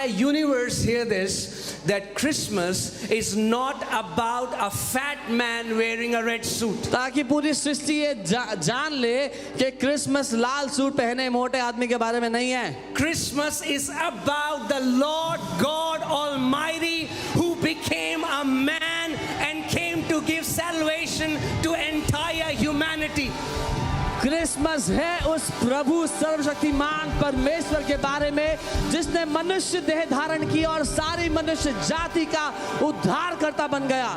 universe hear this, that Christmas is not about a fat man wearing a red suit. ताकि पूरी सृष्टि ये जान ले कि क्रिसमस लाल सूट पहने मोटे आदमी के बारे में नहीं है. Christmas is about the Lord God Almighty who became a man and came to give salvation to entire humanity. Christmas है उस प्रभु सर्वशक्तिमान परमेश्वर के बारे में जिसने मनुष्य देह धारण की और सारी मनुष्य जाति का उद्धारकर्ता बन गया.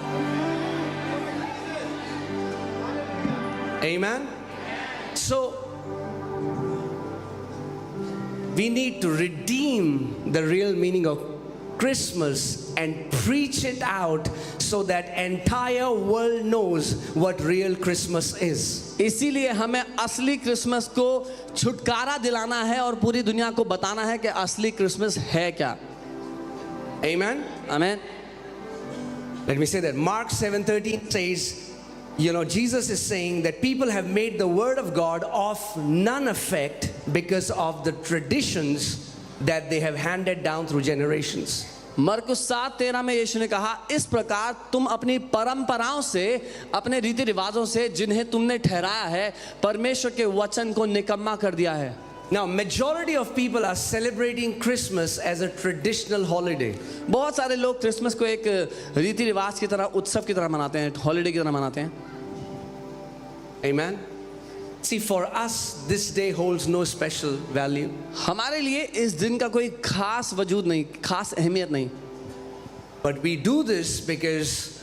Amen. So we need to redeem the real meaning of Christmas and preach it out so that entire world knows what real Christmas is. इसीलिए हमें असली क्रिसमस को छुटकारा दिलाना है और पूरी दुनिया को बताना है कि असली क्रिसमस है क्या. Amen. आमीन. Let me say that Mark 7:13 says, Jesus is saying that people have made the word of God of none effect because of the traditions that they have handed down through generations. मरकुस 7:13 में यीशु ने कहा, इस प्रकार तुम अपनी परंपराओं से, अपने रीति रिवाजों से जिन्हें तुमने ठहराया है, परमेश्वर के वचन को निकम्मा कर दिया है. Now, majority of people are celebrating Christmas as a traditional holiday. बहुत सारे लोग क्रिसमस को एक रीति रिवाज की तरह, उत्सव की तरह मनाते हैं, हॉलिडे की तरह मनाते हैं. Amen. See, for us, this day holds no special value. हमारे लिए इस दिन का कोई खास वजूद नहीं, खास अहमियत नहीं. But we do this because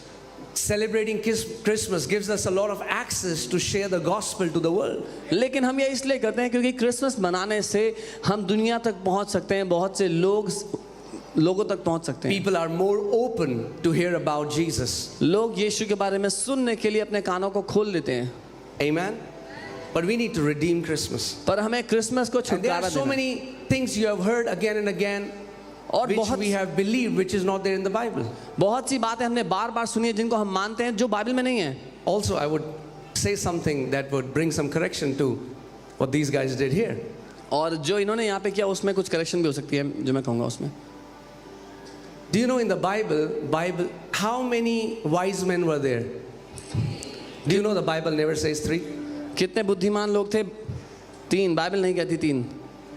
celebrating Christmas gives us a lot of access to share the gospel to the world. लेकिन हम ये इसलिए करते हैं क्योंकि क्रिसमस मनाने से हम दुनिया तक पहुंच सकते हैं, बहुत से लोगों तक पहुंच सकते हैं. People are more open to hear about Jesus. लोग यीशु के बारे में सुनने के लिए अपने कानों को खोल लेते हैं. Amen. But we need to redeem Christmas. पर हमें क्रिसमस को And there छुटकारा are so देना. many things you have heard again and again, और which we have believed, which is not there in the Bible. बहुत सी बातें हमने बार-बार सुनी है जिनको हम मानते हैं जो बाइबल में नहीं है. Also, I would say something that would bring some correction to what these guys did here. और जो इन्होंने यहाँ पे किया उसमें कुछ करेक्शन भी हो सकती है जो मैं कहूँगा उसमें. Do you know in the Bible, how many wise men were there? Do you know the Bible never says 3? कितने बुद्धिमान लोग थे? 3. बाइबल नहीं कहती 3.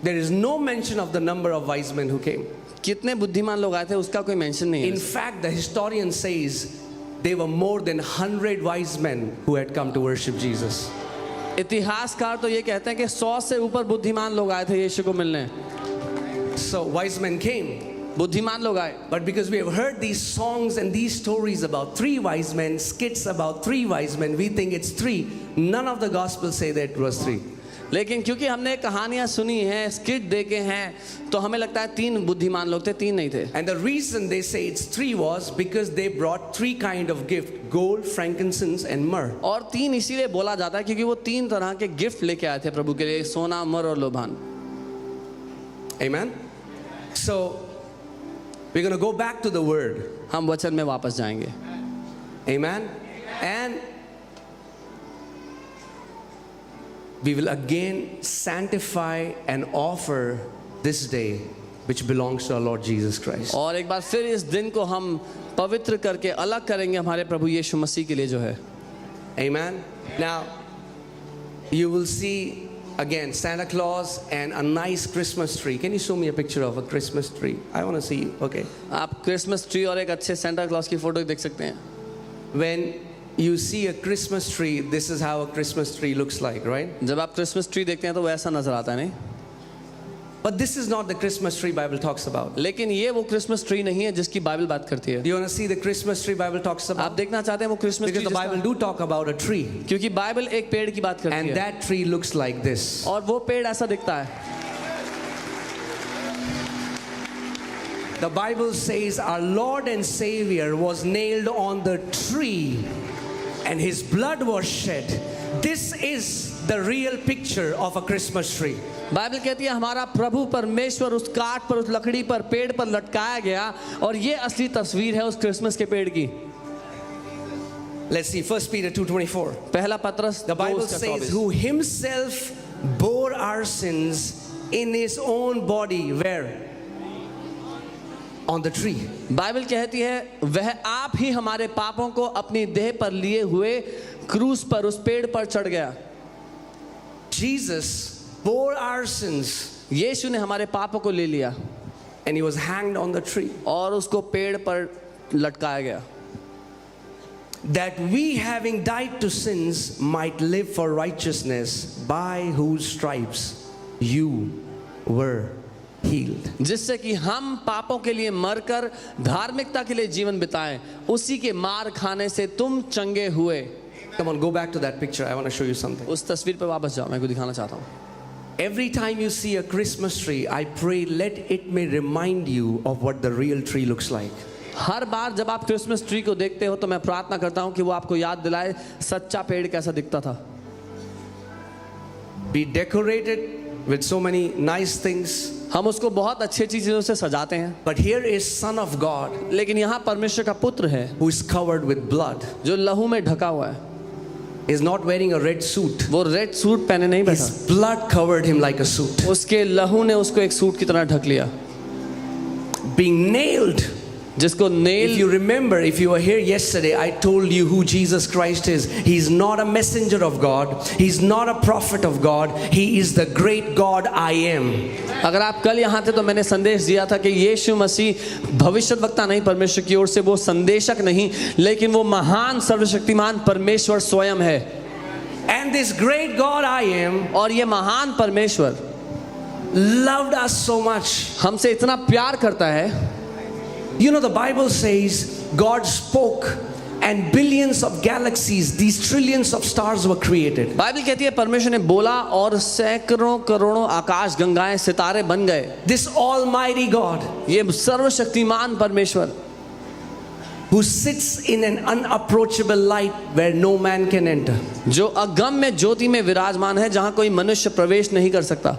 There is no mention of the number of wise men who came. कितने बुद्धिमान लोग आए थे उसका कोई मेंशन नहीं है. In fact, the historian says there were more than 100 wise men who had come to worship Jesus. इतिहासकार तो ये कहते हैं कि 100 से ऊपर बुद्धिमान लोग आए थे यीशु को मिलने. So wise men came. बुद्धिमान लोग आए. But because we have heard these songs and these stories about 3 wise men, skits about 3 wise men, we think it's 3. None of the gospels say that it was 3. लेकिन क्योंकि हमने कहानियां सुनी हैं, skit देखे हैं, तो हमें लगता है 3 बुद्धिमान लोग थे, 3 नहीं थे. And the reason they say it's 3 was because they brought 3 kind of gift: gold, frankincense and myrrh. और 3 इसीलिए बोला जाता है क्योंकि वो 3 तरह के गिफ्ट लेके आए थे प्रभु के लिए, सोना, मर और लोबान. Amen. So we're going to go back to the word. हम वचन में वापस जाएंगे. Amen. And we will again sanctify and offer this day which belongs to our Lord Jesus Christ. और एक बार फिर इस दिन को हम पवित्र करके अलग करेंगे हमारे प्रभु यीशु मसीह के लिए जो है. Amen. Now you will see again Santa Claus and a nice Christmas tree. Can you show me a picture of a Christmas tree? I want to see. Okay. आप क्रिसमस ट्री और एक अच्छे सेंटा क्लॉज की photo देख सकते हैं. When you see a Christmas tree, this is how a Christmas tree looks like, right? जब आप क्रिसमस ट्री देखते हैं तो वैसा नजर आता है नहीं. But this is not the Christmas tree Bible talks about. लेकिन ये वो क्रिसमस ट्री नहीं है जिसकी बाइबल बात करती है. Do you want to see the Christmas tree Bible talks आप about? देखना चाहते हैं वो Christmas Because tree the Bible do talk about a tree, क्योंकि बाइबल एक पेड़ की बात करती and है that tree looks like this. और वो पेड़ ऐसा दिखता है. The Bible says our Lord and Savior was nailed on the tree and his blood was shed. This is the real picture of a Christmas tree. Bible कहती है हमारा प्रभु परमेश्वर उस काठ पर, उस लकड़ी पर, पेड़ पर लटकाया गया और ये असली तस्वीर है उस क्रिसमस के पेड़ की. Let's see 1 Peter 2:24. पहला पत्रस The Bible says who himself bore our sins in his own body. Where? on the tree. Bible कहती है वह आप ही हमारे पापों को अपनी देह पर लिए हुए क्रूस पर उस पेड़ पर चढ़ गया। Jesus bore our sins यीशु ने हमारे पापों को ले लिया and he was hanged on the tree, और उसको पेड़ पर लटकाया गया, that we, having died to sins, might live for righteousness, by whose stripes you were healed. जिससे कि हम पापों के लिए मरकर धार्मिकता के लिए जीवन बिताएं, उसी के मार खाने से तुम चंगे हुए। Come on, go back to that picture. I want to show you something. उस तस्वीर पर वापस जाओ, मैं कुछ दिखाना चाहता हूँ। Every time you see a Christmas tree, I pray let it may remind you of what the real tree looks like. हर बार जब आप क्रिसमस ट्री को देखते हो तो मैं प्रार्थना करता हूँ कि वो आपको याद दिलाए सच्चा पेड़ कैसा दिखता था। We decorated with so many nice things, हम उसको बहुत अच्छी अच्छी चीज़ों से सजाते हैं, but here is Son of God लेकिन यहाँ परमेश्वर का पुत्र है who is covered with blood. जो लहू में ढका हुआ है। He is not wearing a red suit. वो रेड सूट पहने नहीं बैठा, His blood covered him like a suit. उसके लहू ने उसको एक सूट की तरह ढक लिया। Being nailed. जिसको If nail, you remember, if you were here yesterday, I told you who Jesus Christ is. He's not a messenger of God. He's not a prophet of God. He is the great God I am. अगर आप कल यहाँ थे तो मैंने संदेश दिया था कि यीशु मसीह भविष्यद्वक्ता नहीं, परमेश्वर की ओर से वो संदेशक नहीं, लेकिन वो महान सर्वशक्तिमान परमेश्वर स्वयं है। And this great God I am और ये महान परमेश्वर loved us so much. हमसे इतना प्यार करता है। You know, the Bible says God spoke and billions of galaxies, these trillions of stars were created. Bible कहती है परमेश्वर ने बोला और सैकड़ों करोड़ों आकाश गंगाएं सितारे बन गए। This almighty God ये सर्वशक्तिमान परमेश्वर who sits in an unapproachable light where no man can enter. जो अगम्य ज्योति में विराजमान है जहां कोई मनुष्य प्रवेश नहीं कर सकता।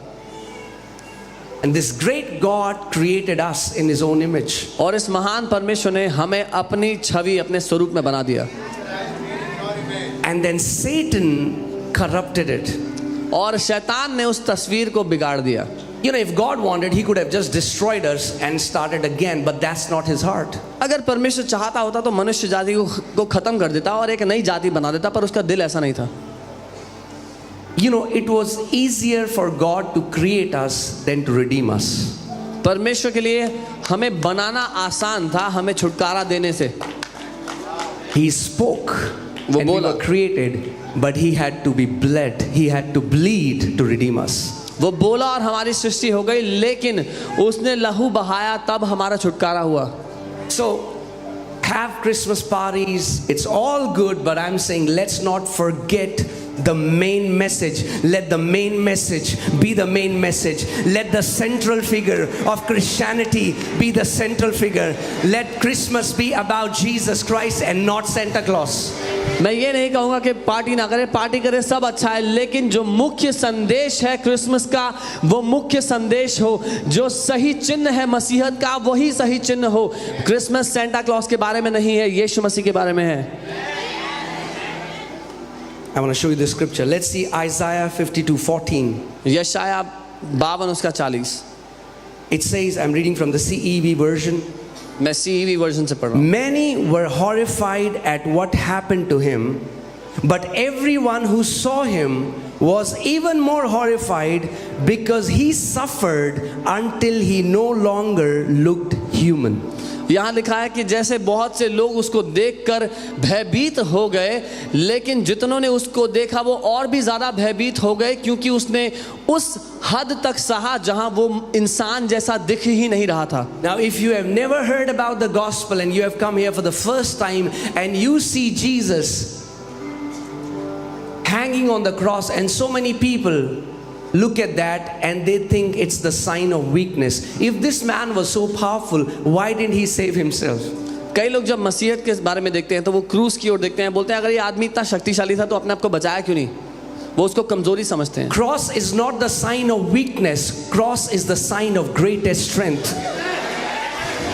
And this great God created us in his own image. और इस महान परमेश्वर ने हमें अपनी छवि अपने स्वरूप में बना दिया। And then Satan corrupted it. और शैतान ने उस तस्वीर को बिगाड़ दिया। You know, if God wanted, he could have just destroyed us and started again, but that's not his heart. अगर परमेश्वर चाहता होता तो मनुष्य जाति को खत्म कर देता और एक नई जाति बना देता, पर उसका दिल ऐसा नहीं था। You know, it was easier for God to create us than to redeem us. परमेश्वर के लिए हमें बनाना आसान था हमें छुटकारा देने से। He spoke वो and we बोला। were created, but he had to be bled. He had to bleed to redeem us. वो बोला और हमारी सृष्टि हो गई, लेकिन उसने लहू बहाया तब हमारा छुटकारा हुआ। So, have Christmas parties. It's all good, but I'm saying let's not forget the main message. Let the main message be the main message. Let the central figure of Christianity be the central figure. Let Christmas be about Jesus Christ and not Santa Claus. मैं ये नहीं कहूँगा कि party ना करे, party करे सब अच्छा है, लेकिन जो मुख्य संदेश है क्रिसमस का वो मुख्य संदेश हो, जो सही चिन्ह है मसीहत का वही सही चिन्ह हो। क्रिसमस सेंटा क्लॉज के बारे में नहीं है, यीशु मसीह के बारे में है। I want to show you the scripture. Let's see Isaiah 52:14. यशाया 52 उसका 40। It says, I'm reading from the CEV version. मैं CEV वर्जन से पढ़ रहा हूँ। Many were horrified at what happened to him, but everyone who saw him was even more horrified because he suffered until he no longer looked human. यहाँ लिखा है कि जैसे बहुत से लोग उसको देखकर भयभीत हो गए, लेकिन जितनों ने उसको देखा वो और भी ज़्यादा भयभीत हो गए, क्योंकि उसने उस हद तक सहा जहाँ वो इंसान जैसा दिख ही नहीं रहा था। Now, if you have never heard about the gospel and you have come here for the first time and you see Jesus hanging on the cross and so many people look at that and they think it's the sign of weakness. If this man was so powerful, why didn't he save himself? कई लोग जब मसीहत के बारे में देखते हैं तो वो क्रूस की ओर देखते हैं, बोलते हैं अगर ये आदमी इतना शक्तिशाली था तो अपने आप को बचाया क्यों नहीं, वो उसको कमजोरी समझते हैं। Cross is not the sign of weakness. Cross is the sign of greatest strength.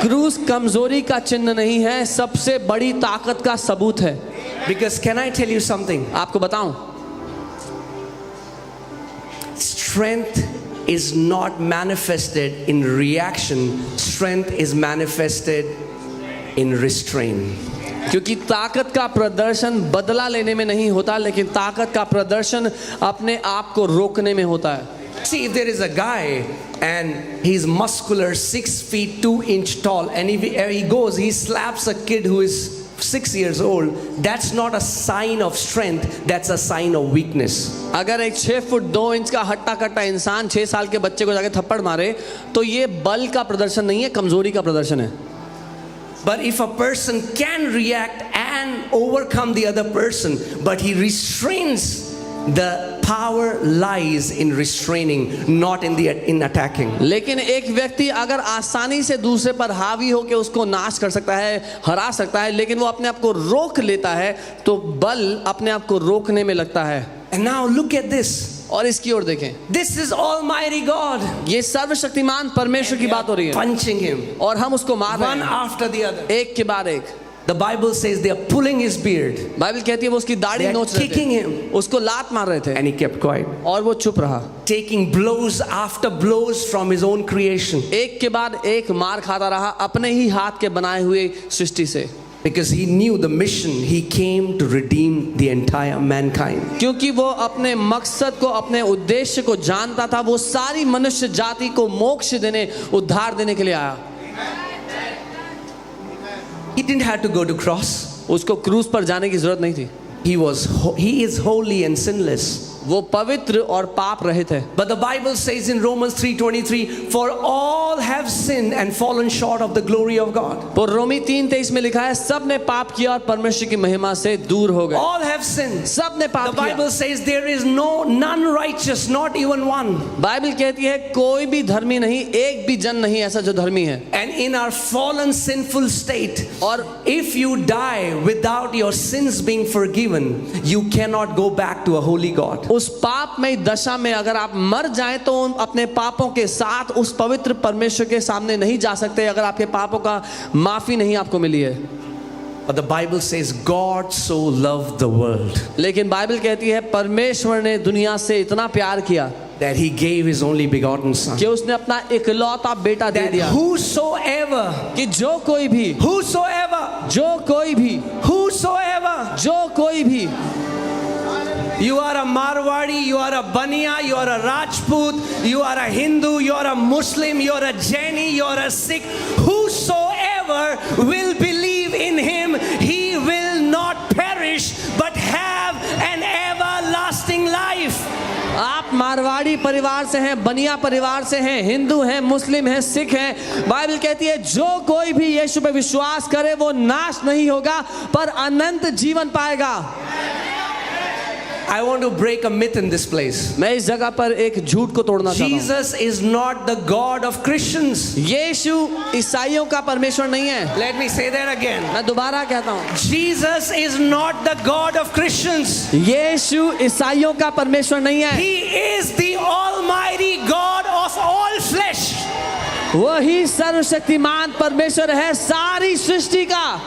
क्रूस कमजोरी का चिन्ह नहीं है, सबसे बड़ी ताकत का सबूत है। Because can I tell you something? आपको बताऊं, Strength is not manifested in reaction, strength is manifested in restraint. क्योंकि ताकत का प्रदर्शन बदला लेने में नहीं होता, लेकिन ताकत का प्रदर्शन अपने आप को रोकने में होता है. See, if there is a guy and he's muscular, 6 feet 2 inch tall, and he goes, he slaps a kid who is 6 years old, that's not a sign of strength, that's a sign of weakness. अगर एक 6 foot 2 inch का हट्टा कट्टा इंसान 6 साल के बच्चे को जाके थप्पड़ मारे तो ये बल का प्रदर्शन नहीं है, कमजोरी का प्रदर्शन है. But if a person can react and overcome the other person, but he restrains, the power lies in restraining, not in attacking. लेकिन एक व्यक्ति अगर आसानी से दूसरे पर हावी होकर उसको नाश कर सकता है, हरा सकता है, लेकिन वो अपने आप को रोक लेता है तो बल अपने आप को रोकने में लगता है. And now look at this. और इसकी ओर देखें, This is Almighty God. ये सर्वशक्तिमान परमेश्वर की बात हो रही है Punching him और हम उसको मार रहे one हैं after the other. एक के बाद एक. The Bible says they are pulling his beard Bible कहती है वो उसकी दाढ़ी They are नोच रहे kicking थे, him. उसको लात मार रहे थे and he kept quiet, और वो चुप रहा. taking blows after blows from his own creation एक के बाद एक मार खाता रहा अपने ही हाथ के बनाए हुए सृष्टि से, because he knew the mission. He came to redeem the entire mankind. क्योंकि वो अपने मकसद को, अपने उद्देश्य को जानता था. वो सारी मनुष्य जाति को मोक्ष देने, उद्धार देने के लिए आया. He didn't have to go to cross. उसको क्रूस पर जाने की जरूरत नहीं थी. He is holy and sinless. वो पवित्र और पाप रहित है. But the Bible says in Romans 3:23, for all have sinned and fallen short of the glory of God. तो रोमी 3:23 में लिखा है सब ने पाप किया और परमेश्वर की महिमा से दूर हो गए. All have sinned. सब ने The पाप किया. Bible says there is none righteous, not even one. Bible कहती है कोई भी धर्मी नहीं, एक भी जन नहीं ऐसा जो धर्मी है. And in our fallen sinful state, और if you die without your sins being forgiven, you cannot go back to a holy God. उस पापमय दशा में अगर आप मर जाएं तो अपने पापों के साथ उस पवित्र परमेश्वर के सामने नहीं जा सकते अगर आपके पापों का माफी नहीं आपको मिली है. But the Bible says God so loved the world लेकिन बाइबल कहती है परमेश्वर ने दुनिया से इतना प्यार किया that he gave his only begotten son, कि उसने अपना इकलौता बेटा दे that दिया whosoever, कि जो कोई भी, जो कोई भी, you are a Marwadi, you are a Baniya, you are a Rajput, you are a Hindu, you are a Muslim, you are a Jaini, you are a Sikh, whosoever will believe in him, he will not perish but have an everlasting life. आप मारवाड़ी परिवार से हैं, बनिया परिवार से हैं, हिंदू हैं, मुस्लिम हैं, सिख हैं, बाइबल कहती है जो कोई भी यीशु पे विश्वास करे वो नाश नहीं होगा पर अनंत जीवन पाएगा. I want to break a myth in this place. मैं इस जगह पर एक झूठ को तोड़ना चाहता हूँ. Jesus is not the God of Christians. यीशु ईसाइयों का परमेश्वर नहीं है. Let me say that again. मैं दोबारा कहता हूँ, Jesus is not the God of Christians. यीशु ईसाइयों का परमेश्वर नहीं है. He is the Almighty God of all flesh. वही सर्वशक्तिमान परमेश्वर है सारी सृष्टि का.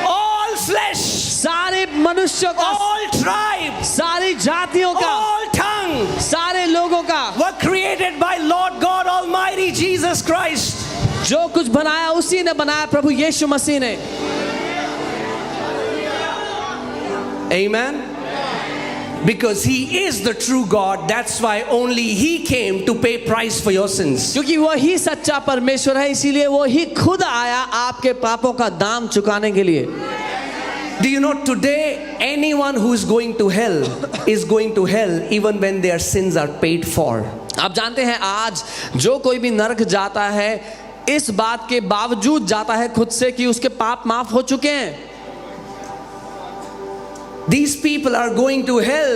All flesh. सारे मनुष्यों का, All tribes. सारी जातियों का, All tongues सारे लोगों का, were created by Lord God Almighty Jesus Christ. जो कुछ बनाया उसी ने बनाया, प्रभु यीशु मसीह ने. Amen. Because he is the true God, that's why only he came to pay price for your sins. क्योंकि वही सच्चा परमेश्वर है, इसीलिए वो ही खुद आया आपके पापों का दाम चुकाने के लिए. Do you know today anyone who is going to hell is going to hell even when their sins are paid for. आप जानते हैं आज जो कोई भी नरक जाता है इस बात के बावजूद जाता है खुद से कि उसके पाप माफ हो चुके हैं. These people are going to hell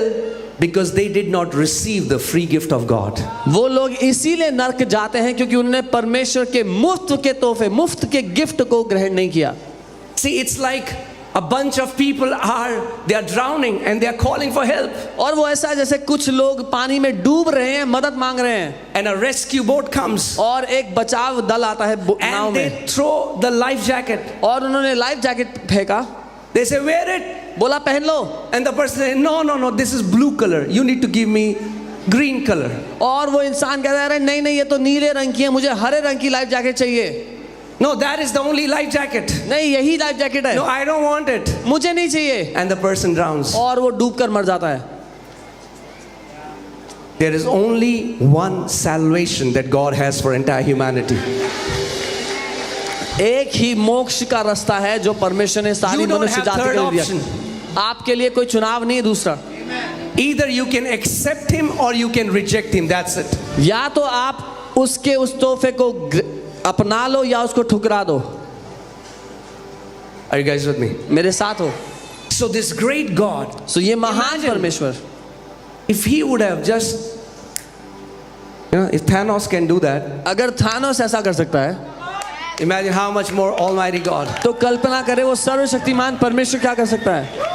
because they did not receive the free gift of God. वो लोग इसीलिए नरक जाते हैं क्योंकि उन्होंने परमेश्वर के मुफ्त के तोहफे, मुफ्त के गिफ्ट को ग्रहण नहीं किया. See, it's like a bunch of people they are drowning and they are calling for help. और वो ऐसा जैसे कुछ लोग पानी में डूब रहे हैं, मदद मांग रहे हैं, And a rescue boat comes और एक बचाव दल आता है नाव and में, they throw the life jacket. और उन्होंने लाइफ जैकेट फेंका. They say, wear it. बोला पहन लो. And the person says, no, this is blue color. You need to give me green color. और वो इंसान कहता है अरे नहीं नहीं ये तो नीले रंग की है, मुझे हरे रंग की लाइफ जैकेट चाहिए। No, that is the only life jacket. नहीं यही लाइफ जैकेट है, No, I don't want it. मुझे नहीं चाहिए। And the person drowns. और वो डूब कर मर जाता है। There is only one salvation that God has for entire humanity. एक ही मोक्ष का रास्ता है जो परमेश्वर ने सारी You don't मनुष्य have जाति third को दिया। option. आपके लिए कोई चुनाव नहीं है दूसरा। Either you can accept him or you can reject him. That's it. या तो आप उसके उस तोहफे को अपना लो या उसको ठुकरा दो। Are you guys with me? मेरे साथ हो। So this great God, सो ये महान Imagine. परमेश्वर, if he would have just, if Thanos can do that, अगर थानोस ऐसा कर सकता है imagine how much more Almighty God. तो कल्पना करे वो सर्वशक्तिमान परमेश्वर क्या कर सकता है।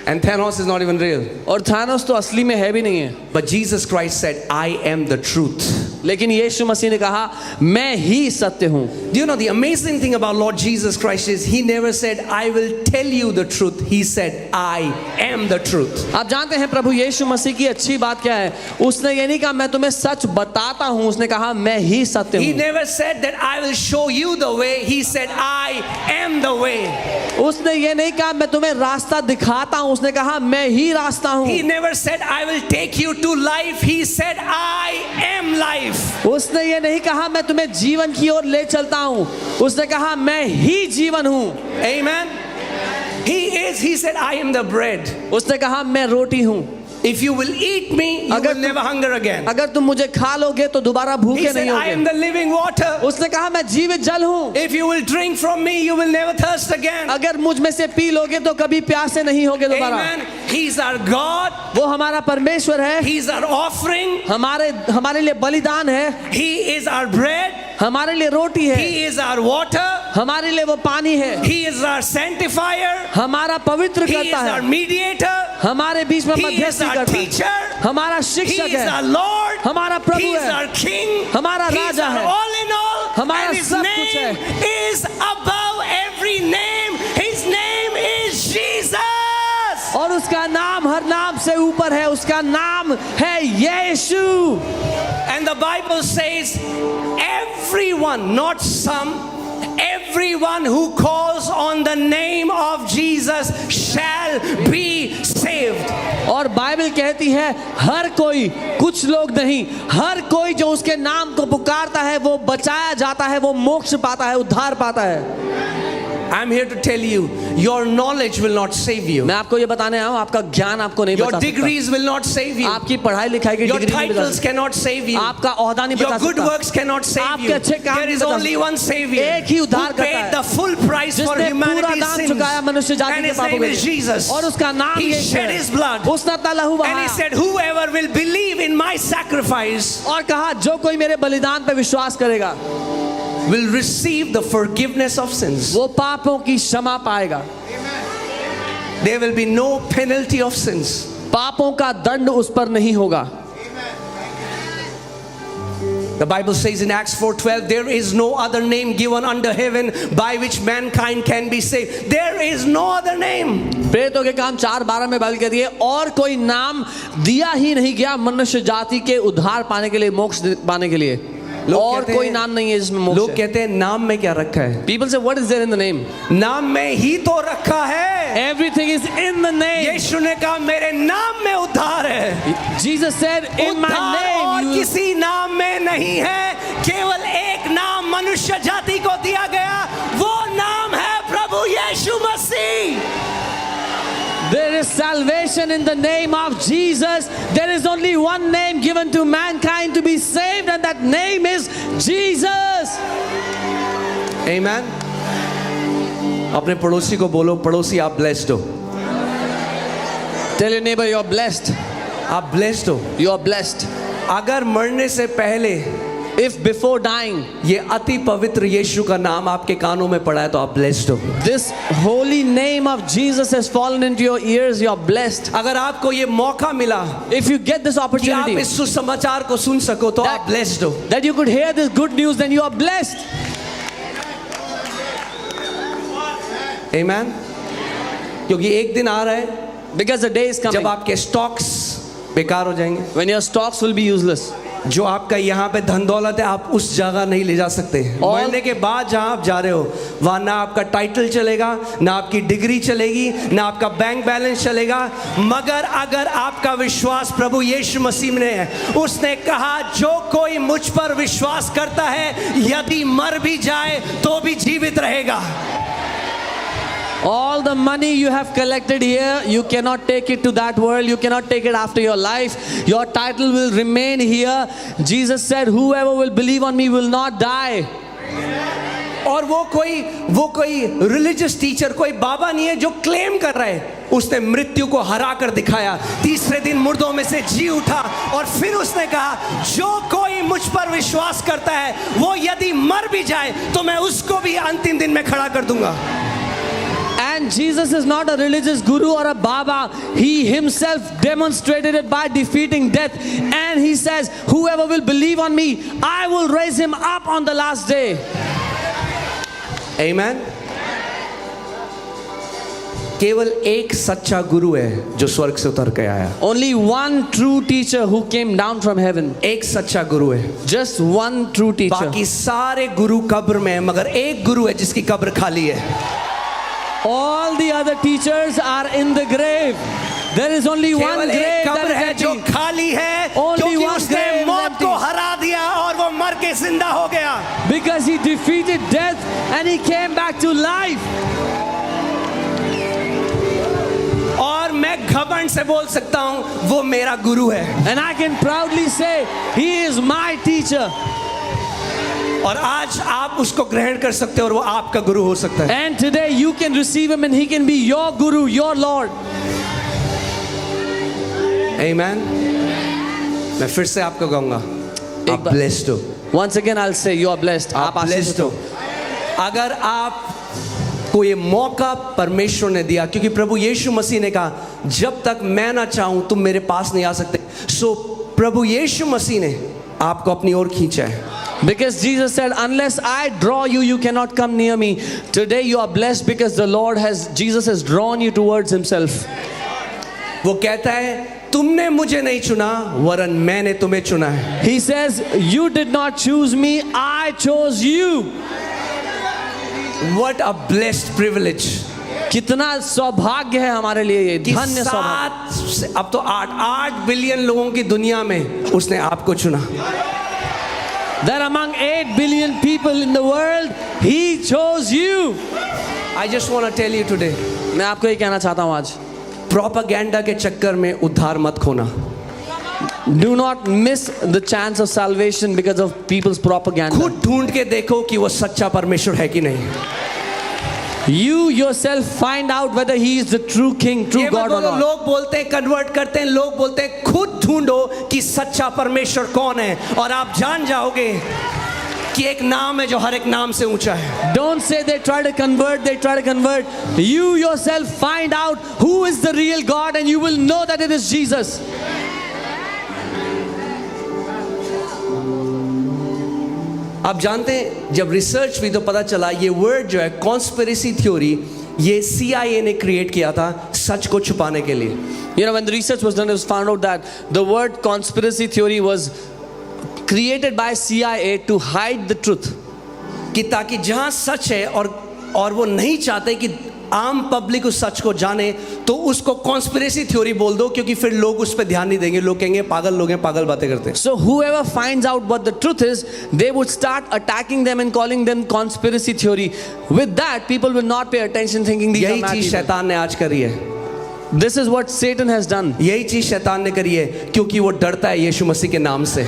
And Thanos is not even real. और थानोस तो असली में है भी नहीं है, But Jesus Christ said, I am the truth. लेकिन यीशु मसीह ने कहा मैं ही सत्य हूँ। Do you know the amazing thing about Lord Jesus Christ is he never said, I will tell you the truth. He said, I am the truth. आप जानते हैं प्रभु यीशु मसीह की अच्छी बात क्या है, उसने ये नहीं कहा मैं तुम्हें सच बताता हूँ, उसने कहा मैं ही सत्य He हूँ। never said that I will show you the way. He said, I am the way. उसने ये नहीं कहा मैं तुम्हें रास्ता दिखाता हूँ, उसने कहा मैं ही रास्ता हूँ। He never said, I will take you to life. He said, I am life. उसने ये नहीं कहा मैं तुम्हें जीवन की ओर ले चलता हूँ, उसने कहा मैं ही जीवन हूँ। Amen. He said, I am the bread. उसने कहा मैं रोटी हूँ। If you will eat me, you will never hunger again. अगर तुम मुझे खा लोगे तो दोबारा He भूखे said, नहीं I am होगे। the living water. उसने कहा मैं जीवित जल हूँ, If you will drink from me, you will never thirst again. अगर मुझ में से पी लोगे तो कभी प्यासे नहीं होगे दोबारा। Amen. He's our God. वो हमारा परमेश्वर है, He's our offering. हमारे लिए बलिदान है, He is our bread. हमारे लिए रोटी है, He is our water. हमारे लिए वो पानी है, He is our sanctifier. हमारा पवित्र He is करता our है, mediator. हमारे बीच में He is मध्यस्थी our करता है, teacher. हमारा He शिक्षक is our है, Lord. हमारा प्रभु He is है, our king. हमारा He is राजा our है, all in all. हमारा And his सब कुछ name है। is above every name. His name is Jesus. और उसका नाम हर नाम से ऊपर है, उसका नाम है यीशु। And the Bible says, everyone, not some, everyone who calls on the name of Jesus shall be saved. और बाइबल कहती है हर कोई, कुछ लोग नहीं, हर कोई जो उसके नाम को पुकारता है वो बचाया जाता है, वो मोक्ष पाता है, उद्धार पाता है। I'm here to tell you, your knowledge will not save you. मैं आपको ये बताने आया हूँ, आपका ज्ञान आपको नहीं Your बचा सकता, degrees will not save you. आपकी पढ़ाई लिखाई की Your डिग्री नहीं बचा titles सकती, cannot save you. आपका ओहदा नहीं Your बचा good सकता, works cannot save आपके you. अच्छे काम There नहीं is बचा only सकते। one Savior एक ही उद्धार who करता paid है, the full price for जिसने पूरा humanity's दाम sins. चुकाया मनुष्य जाति And के his पापों name के is लिए, Jesus. और उसका नाम He यीशु shed है, his blood. उसने अपना लहू And he बहाया said, whoever will believe in my sacrifice और कहा जो कोई मेरे बलिदान पे विश्वास करेगा will receive the forgiveness of sins. वो पापों की क्षमा पाएगा, There will be no penalty of sins. पापों का दंड उस पर नहीं होगा। The Bible says in Acts 4:12, there is no other name given under heaven by which mankind can be saved. There is no other name. प्रेरितों के काम 4:12 में बाइबल कहती है और कोई नाम दिया ही नहीं गया मनुष्य जाति के उद्धार पाने के लिए, मोक्ष पाने के लिए, और कोई नाम नहीं है जिसमें मोक्ष लोग है। कहते हैं नाम में क्या रखा है? People say what is there in the name? नाम में ही तो रखा है। Everything is in the name. यीशु ने कहा मेरे नाम में उद्धार है। Jesus said in my उद्धार और name you... किसी नाम में नहीं है, केवल एक नाम मनुष्य जाति को दिया गया, वो नाम है प्रभु यीशु मसीह। There is salvation in the name of Jesus. There is only one name given to mankind to be saved, and that name is Jesus. Amen. अपने पड़ोसी को बोलो, पड़ोसी आप ब्लेस्ड हो। Tell your neighbor you are blessed. आप blessed हो। You are blessed. अगर मरने से पहले If before dying ये अति पवित्र यीशु का नाम आपके कानों में पड़ा है तो आप ब्लेस्ड हो। this holy name of Jesus has fallen into your ears, you are blessed. अगर आपको ये मौका मिला If you get this कि आप opportunity इस सुसमाचार को सुन सको तो आप ब्लेस्ड हो। that you could hear this good news, then you are blessed. Amen. क्योंकि एक दिन आ रहा है Because the day is जब coming आपके स्टॉक्स बेकार हो जाएंगे। when your stocks will be useless. जो आपका यहाँ पे धन दौलत है आप उस जगह नहीं ले जा सकते। और- मरने के बाद जहाँ आप जा रहे हो वहाँ ना आपका टाइटल चलेगा, ना आपकी डिग्री चलेगी, ना आपका बैंक बैलेंस चलेगा, मगर अगर आपका विश्वास प्रभु यीशु मसीह में है। उसने कहा जो कोई मुझ पर विश्वास करता है यदि मर भी जाए तो भी जीवित रहेगा। All the money you have collected here, you cannot take it to that world. You cannot take it after your life. Your title will remain here. Jesus said, whoever will believe on me will not die. और वो कोई religious teacher, कोई बाबा नहीं है जो claim कर रहा है उसने मृत्यु को हरा कर दिखाया, तीसरे दिन मुर्दों में से जी उठा और फिर उसने कहा जो कोई मुझ पर विश्वास करता है वो यदि मर भी जाए तो मैं उसको भी अंतिम दिन में खड़ा कर दूंगा। And Jesus is not a religious guru or a Baba. He himself demonstrated it by defeating death. And he says, whoever will believe on me, I will raise him up on the last day. Amen. केवल एक सच्चा गुरु है जो स्वर्ग से उतर के आया। Only one true teacher who came down from heaven. एक सच्चा गुरु है। Just one true teacher. बाकी सारे गुरु कब्र में है मगर एक गुरु है जिसकी कब्र खाली है। All the other teachers are in the grave. There is only one केवल grave एक that कब्र है is जो empty. खाली है Only क्योंकि one उसने grave is मौत empty. को हरा दिया और वो मर के जिंदा हो गया। Because he defeated death and he came back to life. और मैं घमंड से बोल सकता हूँ वो मेरा गुरु है। And I can proudly say, he is my teacher. और आज आप उसको ग्रहण कर सकते हो और वो आपका गुरु हो सकता है। And today you can receive him and he can be your guru, your Lord. Amen. मैं फिर से आपको कहूँगा आप बार- blessed हो। Once again I'll say you are blessed. आप आप blessed आशीषित हो। हो। अगर आप को ये मौका परमेश्वर ने दिया क्योंकि प्रभु यीशु मसीह ने कहा जब तक मैं ना चाहूं तुम मेरे पास नहीं आ सकते। सो प्रभु यीशु मसीह ने आपको अपनी ओर खींचा है। Because Jesus said, unless I draw you, you cannot come near me. Today you are blessed because Jesus has drawn you towards himself. वो कहता है तुमने मुझे नहीं चुना वरन मैंने तुम्हें चुना है। He says, you did not choose me, I chose you. What a blessed privilege। कितना सौभाग्य है हमारे लिए ये, कि धन्य सौभाग्य। 7 से अब तो 8 बिलियन लोगों की दुनिया में उसने आपको चुना। That among 8 billion people in the world, he chose you. I just want to tell you today, मैं आपको ये कहना चाहता हूँ आज, प्रोपेगेंडा के चक्कर में उद्धार मत खोना। do not miss the chance of salvation because of people's propaganda. खुद ढूंढ के देखो कि वो सच्चा परमेश्वर है कि नहीं। You yourself find out whether he is the true king, true ये मत God or बोलो, not. लोग बोलते हैं कन्वर्ट करते हैं, लोग बोलते हैं, खुद ढूंढो कि सच्चा परमेश्वर कौन है और आप जान जाओगे कि एक नाम है जो हर एक नाम से ऊंचा है। Don't say they try to convert, they try to convert. You yourself find out who is the real God and you will know that it is Jesus. आप जानते हैं जब रिसर्च हुई तो पता चला ये वर्ड जो है कॉन्स्पिरेसी थ्योरी, ये CIA ने क्रिएट किया था सच को छुपाने के लिए। You know, when the research was done, it was found out that the word conspiracy theory was created by CIA to hide the truth. कि ताकि जहां सच है और वो नहीं चाहते कि आम पब्लिक उस सच को जाने तो उसको कॉन्स्पिरेसी थ्योरी बोल दो क्योंकि फिर लोग उस पर ध्यान नहीं देंगे, लोग कहेंगे पागल लोग हैं, पागल बातें करते हैं। So whoever finds out what the truth is, they would start attacking them and calling them conspiracy theory. With that, people will not pay attention, thinking these are यही mad चीज people. शैतान ने आज करी है। This is what Satan has done. यही चीज शैतान ने करी है क्योंकि वो डरता है यीशु मसीह के नाम से।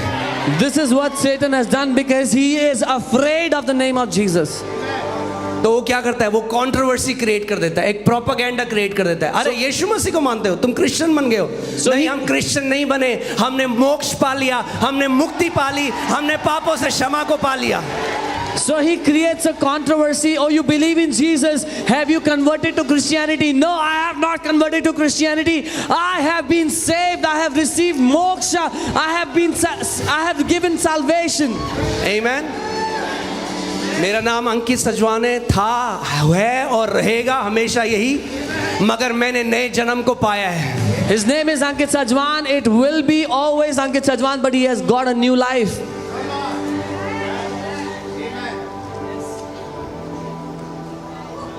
This is what Satan has done because he is afraid of the name of Jesus. तो वो क्या करता है, वो कंट्रोवर्सी क्रिएट कर देता है, एक प्रोपेगेंडा क्रिएट कर देता है। अरे यीशु मसीह को मानते हो, तुम क्रिश्चियन बन गए हो। नहीं, हम क्रिश्चियन नहीं बने, हमने मोक्ष पा लिया, हमने मुक्ति पा ली, हमने पापों से क्षमा को पा लिया। So he creates a controversy. Oh, you believe in Jesus? Have you converted to Christianity? No, I have not converted to Christianity. I have been saved. I have received moksha. I have given salvation. Amen। मेरा नाम अंकित सजवाने था, है और रहेगा हमेशा यही, मगर मैंने नए जन्म को पाया है। His name is Ankit Sajwan. It will be always Ankit Sajwan, but he has got a new life.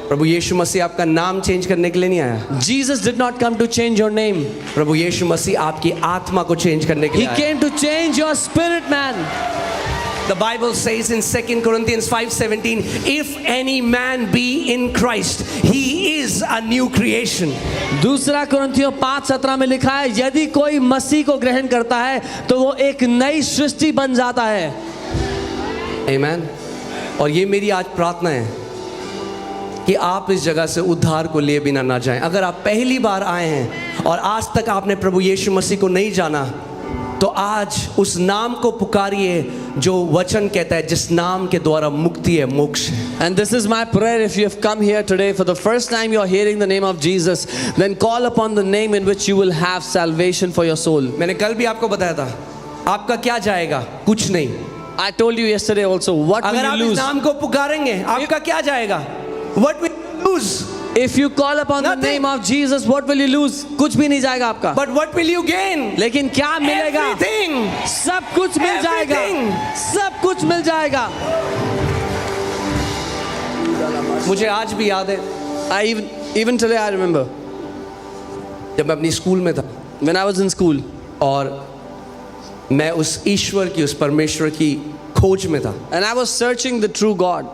प्रभु यीशु मसीह आपका नाम चेंज करने के लिए नहीं आया। Jesus did not come to change your name. प्रभु यीशु मसीह आपकी आत्मा को चेंज करने के He लिए आया। came to change your spirit, man. The Bible says in 2 Corinthians 5:17, if any man be in Christ, he is a new creation. दूसरा कुरिन्थियों 5:17 में लिखा है, यदि कोई मसीह को ग्रहण करता है तो वो एक नई सृष्टि बन जाता है। Amen. और ये मेरी आज प्रार्थना है कि आप इस जगह से उद्धार को लिए बिना ना जाएं। अगर आप पहली बार आए हैं और आज तक आपने प्रभु यीशु मसीह को नहीं जाना, तो आज उस नाम को पुकारिए जो वचन कहता है, जिस नाम के द्वारा मुक्ति है, मोक्ष है। And this is my prayer. If you have come here today for the first time, you are hearing the name of Jesus, then call upon the name in which you will have salvation for your soul. मैंने कल भी आपको बताया था, आपका क्या जाएगा? कुछ नहीं। I told you yesterday also, what will अगर आप you इस lose? नाम को पुकारेंगे, आपका क्या जाएगा? What will you lose? If you call upon the Nothing. name of Jesus, what will you lose? कुछ भी नहीं जाएगा आपका। But what will you gain? लेकिन क्या मिलेगा? Everything. सब कुछ मिल जाएगा। Everything. सब कुछ मिल जाएगा। मुझे आज भी याद है, Even today I remember जब मैं अपनी स्कूल में था when I was in school, और मैं उस ईश्वर की, उस परमेश्वर की खोज में था। and I was searching the true God.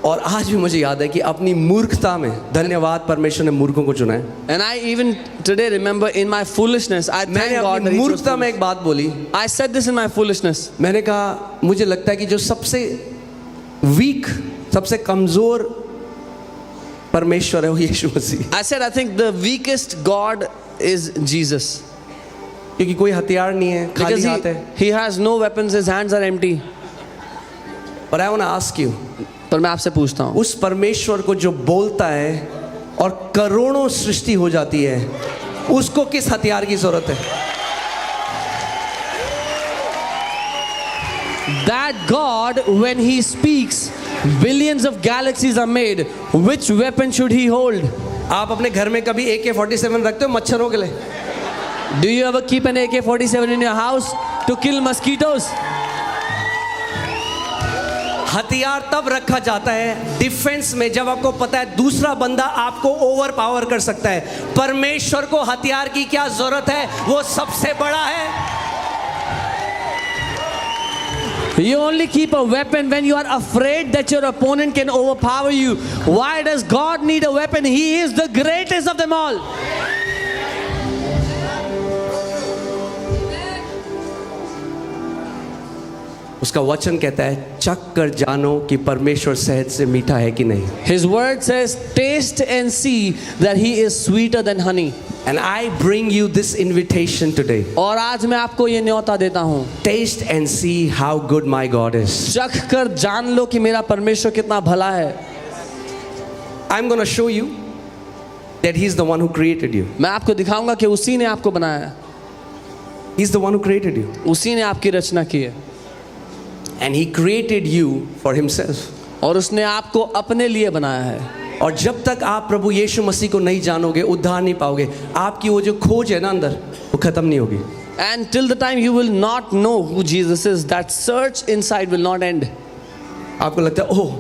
और आज भी मुझे याद है कि अपनी मूर्खता में, धन्यवाद परमेश्वर ने मूर्खों को चुना है। And I even today remember in my foolishness, I thank मैंने God that अपनी he chose मूर्खता में foolish. एक बात बोली। I said this in my foolishness. मैंने कहा, मुझे लगता है कि जो सबसे वीक, सबसे कमजोर परमेश्वर है वो यीशु मसीह। I said I think the weakest God is Jesus. क्योंकि कोई हथियार नहीं है, Because खाली हाथ है। he has no weapons, his hands are empty. But I want to ask you, पर मैं आपसे पूछता हूँ, उस परमेश्वर को जो बोलता है और करोड़ों सृष्टि हो जाती है, उसको किस हथियार की जरूरत है? that God, when he speaks, billions of galaxies are made. Which weapon should he hold? आप अपने घर में कभी AK-47 रखते हो मच्छरों के लिए? Do you ever keep an AK-47 in your house to kill mosquitoes? हथियार तब रखा जाता है डिफेंस में जब आपको पता है दूसरा बंदा आपको ओवर पावर कर सकता है। परमेश्वर को हथियार की क्या जरूरत है? वो सबसे बड़ा है। You only keep a weapon when you are afraid that your opponent can overpower you. Why does God need a weapon? He is the greatest of them all. उसका वचन कहता है, चख कर जानो कि परमेश्वर शहद से मीठा है कि नहीं। His word says, taste and see that he is sweeter than honey. And I bring you this invitation today. और आज मैं आपको ये न्योता देता हूँ, Taste and see how good my God is. चख कर जान लो कि मेरा परमेश्वर कितना भला है। I'm going to show you that He's the one who created you. मैं आपको दिखाऊंगा कि उसी ने आपको बनाया है, He's the one who created you. उसी ने आपकी रचना की है, And He created you for Himself. और उसने आपको अपने लिए बनाया है। और जब तक आप प्रभु यीशु मसीह को नहीं जानोगे, उद्धार नहीं पाओगे। आपकी वो जो खोज है ना अंदर, वो खत्म नहीं होगी। And till the time you will not know who Jesus is, that search inside will not end. आपको लगता है, ओह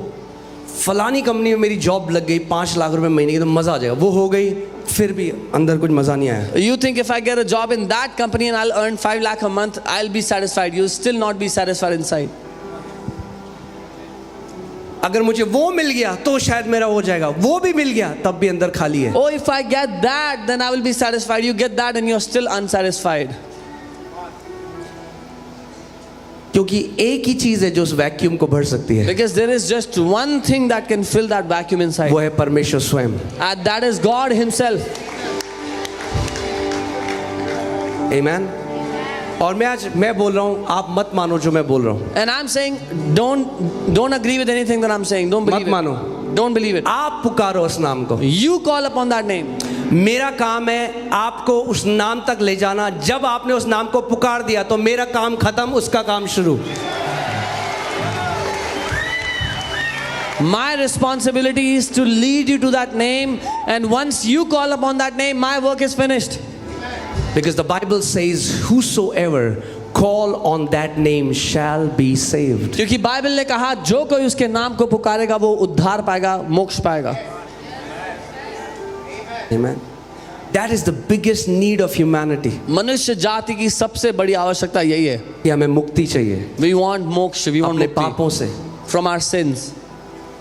फलानी कंपनी में मेरी जॉब लग गई 5 लाख रुपए महीने की, तो मज़ा आ जाएगा। वो हो गई, फिर भी अंदर कुछ मज़ा नहीं आया। You think if I get a job in that company and I'll earn 5 lakh a month, I'll be satisfied. You'll still not be satisfied inside. अगर मुझे वो मिल गया तो शायद मेरा हो जाएगा, वो भी मिल गया तब भी अंदर खाली है। Oh, if I get that, then I will be satisfied. You get that and you're still unsatisfied. क्योंकि एक ही चीज है जो उस वैक्यूम को भर सकती है, Because there is just one thing that can fill that vacuum inside. वो है परमेश्वर स्वयं। And that is God himself. आमीन। और मैं बोल रहा हूँ, आप मत मानो जो मैं बोल रहा हूँ। And I'm saying, don't agree with anything that I'm saying. Don't believe मत it. मानो। Don't believe it. आप पुकारो उस नाम को। You call upon that name. मेरा काम है आपको उस नाम तक ले जाना। जब आपने उस नाम को पुकार दिया तो मेरा काम खत्म, उसका काम शुरू। My responsibility is to lead you to that name, and once you call upon that name, my work is finished. Because the Bible says, whosoever call on that name shall be saved. क्योंकि Bible ने कहा जो कोई उसके नाम को पुकारेगा वो उद्धार पाएगा, मोक्ष पाएगा. Amen. That is the biggest need of humanity. मनुष्य जाति की सबसे बड़ी आवश्यकता यही है. कि हमें मुक्ति चाहिए We want मोक्ष, we want अपने मुक्ति पापों से. from our sins.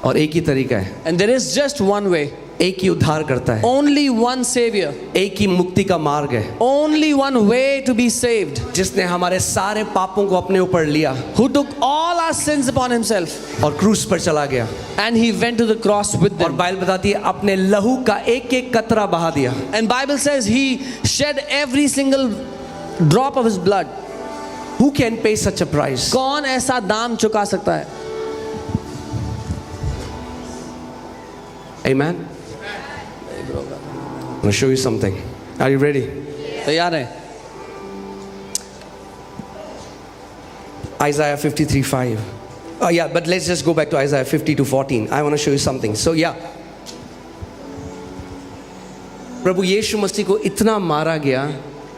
और एक ही तरीका है, And there is just one way. एक ही उद्धार करता है, Only one savior. एक ही मुक्ति का मार्ग है, Only one way to be saved. जिसने हमारे सारे पापों को अपने ऊपर लिया Who took all our sins upon himself. और क्रूस पर चला गया. And he went to the cross with और them. बाइबल बताती है अपने लहू का एक एक कतरा बहा दिया. And Bible says he shed every single drop of his blood. Who can pay such a price? कौन ऐसा दाम चुका सकता है? Amen. I'm going to show you something. Are you ready? तैयार है? Isaiah 53:5. Oh yeah, but let's just go back to Isaiah 52:14. I want to show you something. So yeah, प्रभु यीशु मसीह को इतना मारा गया,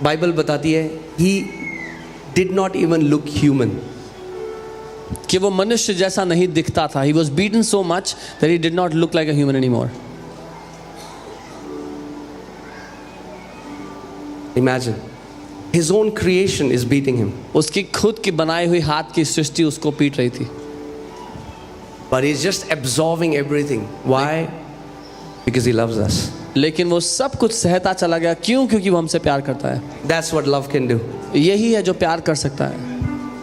बाइबल बताती है, he did not even look human. कि वो मनुष्य जैसा नहीं दिखता था. He was beaten so much that he did not look like a human anymore. Imagine, his own creation is beating him, उसकी खुद की बनाई हुई हाथ की सृष्टि उसको पीट रही थी. but he's just absorbing everything. Why? Because he loves us. लेकिन वो सब कुछ सहता चला गया. क्यों? क्योंकि वो हमसे प्यार करता है. That's what love can do. यही है जो प्यार कर सकता है.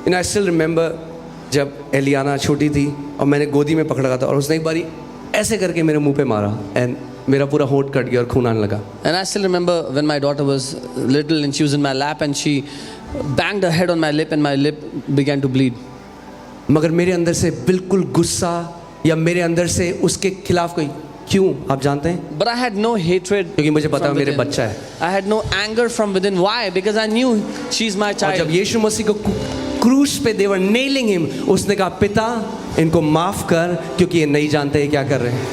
You know, I still remember जब एलियाना छोटी थी और मैंने गोदी में पकड़ा था और उसने एक बारी ऐसे करके मेरे मुंह पे मारा एंड मेरा पूरा होंठ कट गया और खून आने लगा. And I still remember when my daughter was little and she was in my lap and she banged her head on my lip and my lip began to bleed. मगर मेरे अंदर से बिल्कुल गुस्सा या मेरे अंदर से उसके खिलाफ कोई, क्यों आप जानते हैं? But I had no hatred. क्योंकि मुझे पता है from मेरे within. बच्चा है. I had no anger from within. Why? Because I knew she's my और जब child. यीशु मसीह को क्रूस पे they were nailing him, उसने कहा पिता इनको माफ कर क्योंकि ये नहीं जानते हैं क्या कर रहे हैं.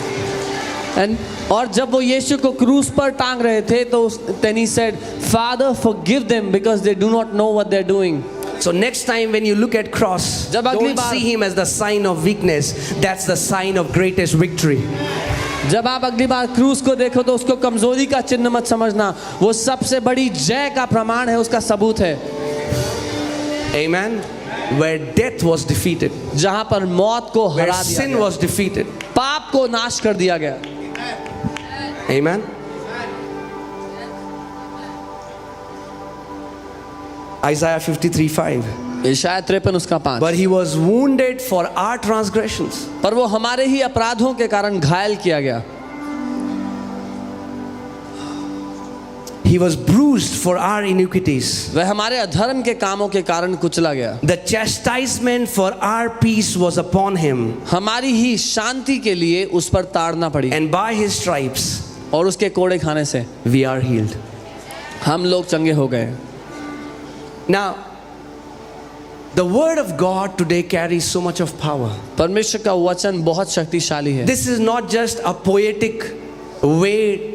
And और जब वो यीशु को क्रूस पर टांग रहे थे तो then he said, Father, forgive them because they do not know what they're doing. So next time when you look at cross, जब अगली don't bar- see him as the sign of weakness. That's the sign of greatest victory. जब आप अगली बार क्रूस को देखो तो उसको कमजोरी का चिन्ह मत समझना. वो सबसे बड़ी जय का प्रमाण है, उसका सबूत है. Amen. Where death was defeated, जहां पर मौत को where हरा दिया sin गया, was defeated. पाप को नाश कर दिया गया. Amen. Isaiah 53:5. यशायाह 53 उसका 5. But he was wounded for our transgressions. पर वो हमारे ही अपराधों के कारण घायल किया गया. He was bruised for our iniquities. वह हमारे अधर्म के कामों के कारण कुचला गया. The chastisement for our peace was upon him, हमारी ही शांति के लिए उस पर ताड़ना पड़ी and by his stripes और उसके कोड़े खाने से we are healed. हम लोग चंगे हो गए. Now, the word of God today carries so much of power. परमेश्वर का वचन बहुत शक्तिशाली है. This is not just a poetic way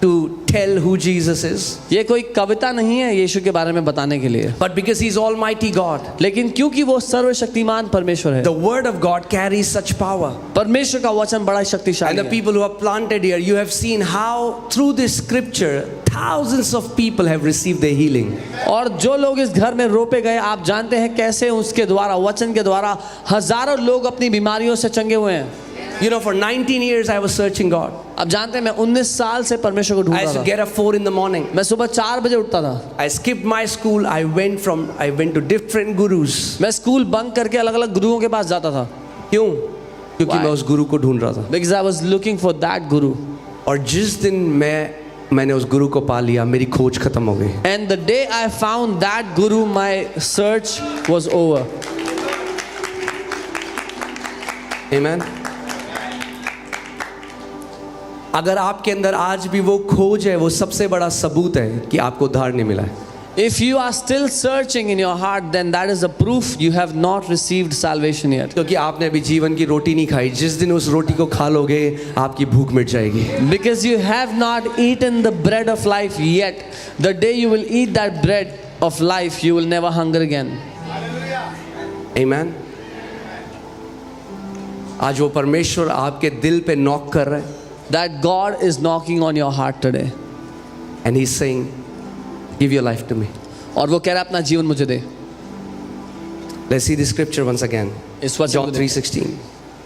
to tell who Jesus is, ये कोई कविता नहीं है यीशु के बारे में बताने के लिए, but because he's Almighty God, लेकिन क्योंकि वो सर्वशक्तिमान परमेश्वर है. the word of God carries such power. परमेश्वर का वचन बड़ा And शक्तिशाली the है. people who are planted here, you have seen how through this scripture, thousands of people have received their healing. और जो लोग इस घर में रोपे गए, आप जानते हैं कैसे उसके द्वारा, वचन के द्वारा हजारों लोग अपनी बीमारियों से चंगे हुए हैं. You know, for 19 years I was searching God. अब जानते हैं मैं 19 साल से परमेश्वर को ढूंढ I used रहा to था. get up 4 in the morning. मैं सुबह 4 बजे उठता था. I skipped my school. I went to different gurus. मैं स्कूल बंक करके अलग अलग गुरुओं के पास जाता था. क्यों? क्योंकि Why? मैं उस गुरु को ढूंढ रहा था. Because I was looking for that guru. और जिस दिन मैंने उस गुरु को पा लिया, मेरी खोज खत्म हो गई. And the day I found that guru, my search was over. Amen. अगर आपके अंदर आज भी वो खोज है, वो सबसे बड़ा सबूत है कि आपको उद्धार नहीं मिला है. If you are still searching in your heart, then that is a proof you have not received salvation yet. क्योंकि आपने अभी जीवन की रोटी नहीं खाई. जिस दिन उस रोटी को खा लोगे आपकी भूख मिट जाएगी. Because you have not eaten the bread of life yet. The day you will eat that bread of life, you will never hunger again. Amen. आज वो परमेश्वर आपके दिल पे नॉक कर रहा है. That God is knocking on your heart today. And he's saying, give your life to me. और वो कह रहा है अपना जीवन मुझे दे. Let's see the scripture once again. इस वचन John को देखें. 3:16.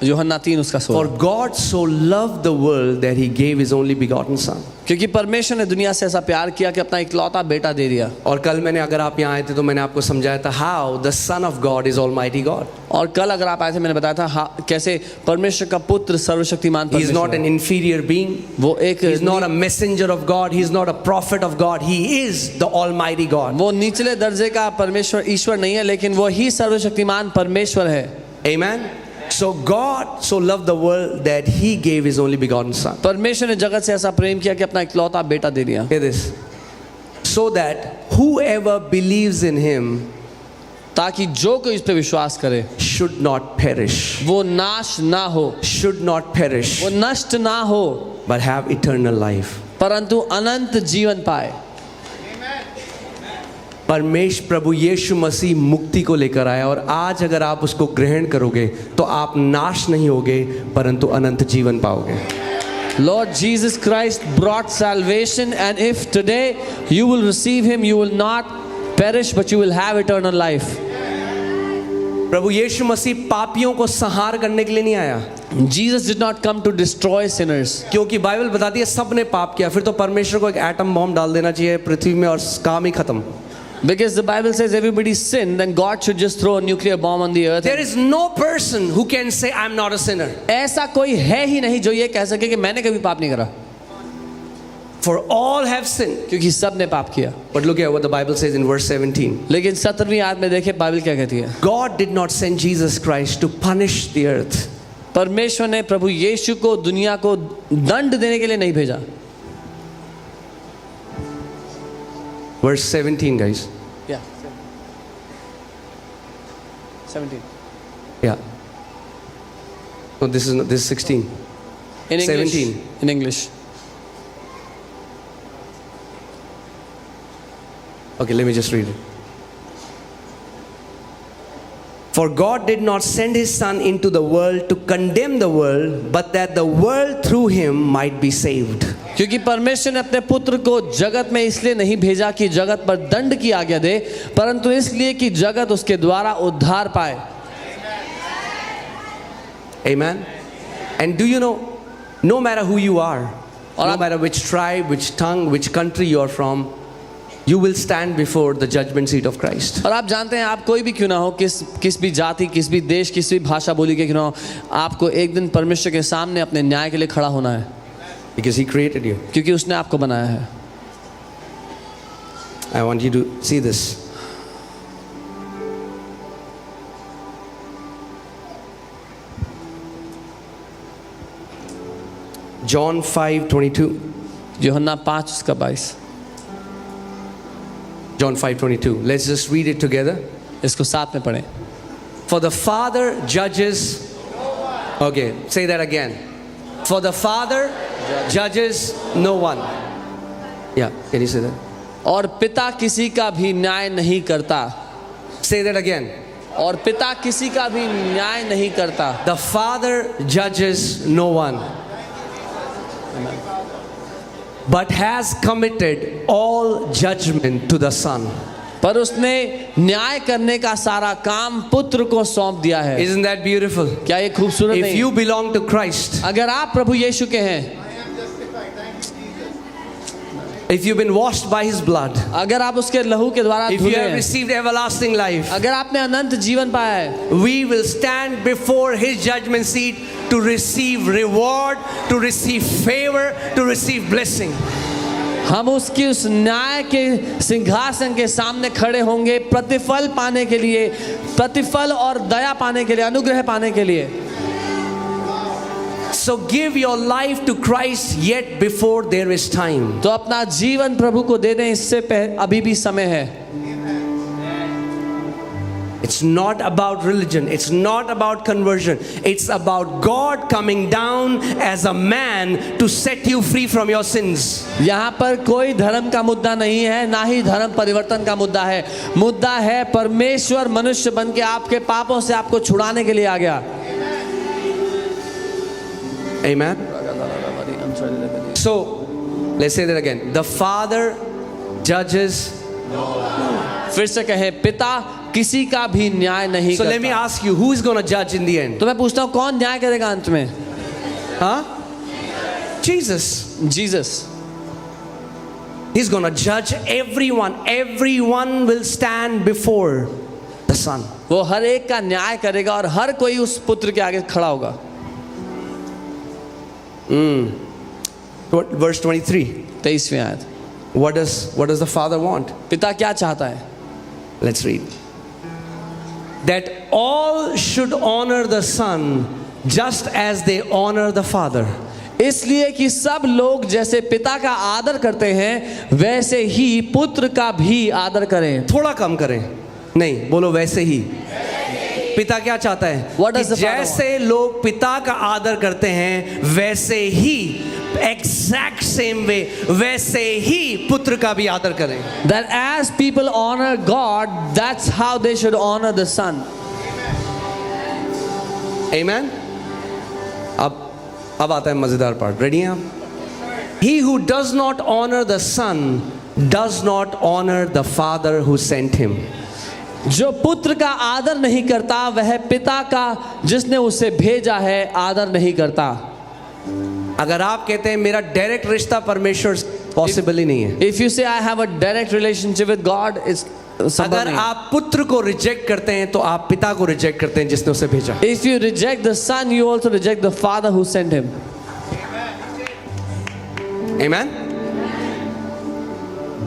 यूहन्ना 3 उसका For 16. God so loved the world that he gave his only begotten son. क्योंकि परमेश्वर ने दुनिया से ऐसा प्यार किया कि अपना इकलौता बेटा दे दिया. और कल मैंने, अगर आप यहाँ आए थे तो मैंने आपको समझाया था how the son of God is almighty God. और कल अगर आप आए थे मैंने बताया था कैसे परमेश्वर का पुत्र सर्वशक्तिमान He is not परमेश्वर an है. inferior being. वो एक He is not a messenger of God. He is not a prophet of God. He is the almighty God. वो निचले दर्जे का परमेश्वर ईश्वर नहीं है, लेकिन वो ही सर्वशक्तिमान परमेश्वर है. Amen. So God so loved the world that he gave his only begotten son. परमेश्वर ने जगत से ऐसा प्रेम किया कि अपना इकलौता बेटा दे दिया. Hear this. So that whoever believes in him ताकि जो कोई इस पे विश्वास करे should not perish. वो नाश ना हो, Should not perish, वो नष्ट ना हो, but have eternal life. परंतु अनंत जीवन पाए. परमेश्वर प्रभु यीशु मसीह मुक्ति को लेकर आया, और आज अगर आप उसको ग्रहण करोगे तो आप नाश नहीं होगे परंतु अनंत जीवन पाओगे. Lord Jesus Christ brought salvation, and if today you will receive him, you will not perish but you will have eternal life. प्रभु यीशु मसीह पापियों को संहार करने के लिए नहीं आया. Jesus did not come to destroy sinners. क्योंकि बाइबल बताती है सबने पाप किया, फिर तो परमेश्वर को एक एटम बॉम्ब डाल देना चाहिए पृथ्वी में और काम ही खत्म. Because the Bible says everybody sinned, then God should just throw a nuclear bomb on the earth. There is no person who can say I'm not a sinner. ऐसा कोई है ही नहीं जो ये कह सके कि मैंने कभी पाप नहीं करा. For all have sinned. क्योंकि सब ने पाप किया. But look at what the Bible says in verse 17. लेकिन 17वीं आयत में देखें बाइबल क्या कहती है. God did not send Jesus Christ to punish the earth. परमेश्वर ने प्रभु यीशु को दुनिया को दंड देने के लिए नहीं भेजा. Verse 17, guys. Yeah. 17. Yeah. No, this is 16. In English. 17. In English. Okay, let me just read it. For God did not send his son into the world to condemn the world, but that the world through him might be saved. क्योंकि परमेश्वर ने अपने पुत्र को जगत में इसलिए नहीं भेजा कि जगत पर दंड की आज्ञा दे, परंतु इसलिए कि जगत उसके द्वारा उद्धार पाए. Amen. And do you know, no matter who you are, और no आप- matter which tribe, which tongue, which country you are from, you will stand before the judgment seat of Christ. और आप जानते हैं आप कोई भी क्यों ना हो, किस भी जाति, किस भी देश, किस भी भाषा बोली के क्यों ना हो, आपको एक दिन परमेश्वर के सामने अपने न्याय के लिए खड़ा होना है. Because he created you. क्योंकि उसने आपको बनाया है. I want you to see this. John 5:22. यूहन्ना 5 उसका 22. John 5:22. Let's just read it together. इसको साथ में पढ़ें. For the Father judges. Okay, say that again. For the Father judges no one. Yeah, can you say that? और पिता किसी का भी न्याय नहीं करता. Say that again. और पिता किसी का भी न्याय नहीं करता. The Father judges no one, but has committed all judgment to the Son. पर उसने न्याय करने का सारा काम पुत्र को सौंप दिया है. Isn't that beautiful? क्या ये खूबसूरत If नहीं? you belong to Christ, अगर आप प्रभु यीशु के हैं, if you've been washed by His blood, अगर आप उसके लहू के द्वारा if you धुले have हैं, received everlasting life, अगर आपने अनंत जीवन पाया है, we will stand before His judgment seat to receive reward, to receive favor, to receive blessing. हम उसकी उस न्याय के सिंहासन के सामने खड़े होंगे प्रतिफल पाने के लिए, प्रतिफल और दया पाने के लिए, अनुग्रह पाने के लिए. So give your life to Christ yet before there is time. तो अपना जीवन प्रभु को दे दें, इससे अभी भी समय है. It's not about religion. It's not about conversion. It's about God coming down as a man to set you free from your sins. यहाँ पर कोई धर्म का मुद्दा नहीं है, ना ही धर्म परिवर्तन का मुद्दा है. मुद्दा है परमेश्वर मनुष्य बन के आपके पापों से आपको छुड़ाने के लिए आ गया. Amen. So let's say that again. The Father judges. फिर से कहें, पिता किसी का भी न्याय नहीं So let me करता. ask you, who is going to judge in the end? तो मैं पूछता हूँ, कौन न्याय करेगा अंत में? Huh? Jesus. Jesus. He's going to judge everyone. Everyone will stand before the Son. वो हर एक का न्याय करेगा और हर कोई उस पुत्र के आगे खड़ा होगा. Verse 23. 23वीं आयत. What does the Father want? पिता क्या चाहता है? Let's read. That all should honor the Son just as they honor the Father. इसलिए कि सब लोग जैसे पिता का आदर करते हैं वैसे ही पुत्र का भी आदर करें. थोड़ा कम करें. नहीं, बोलो वैसे ही. पिता क्या चाहता है? What does कि the Father जैसे लोग पिता का आदर करते हैं वैसे ही, exact same way, वैसे ही पुत्र का भी आदर करें. That as people honor God, that's how they should honor the Son. Amen. अब आता है मजेदार पार्ट. रेडी हैं आप? He who does not honor the Son does not honor the Father who sent him. जो पुत्र का आदर नहीं करता वह पिता का जिसने उसे भेजा है आदर नहीं करता. अगर आप कहते हैं मेरा डायरेक्ट रिश्ता परमेश्वर पॉसिबल ही नहीं है. If you say I have a direct relationship with God, it's संभव अगर नहीं. आप पुत्र को रिजेक्ट करते हैं तो आप पिता को रिजेक्ट करते हैं जिसने उसे भेजा. If you reject the Son, you also reject the Father who sent him. Amen.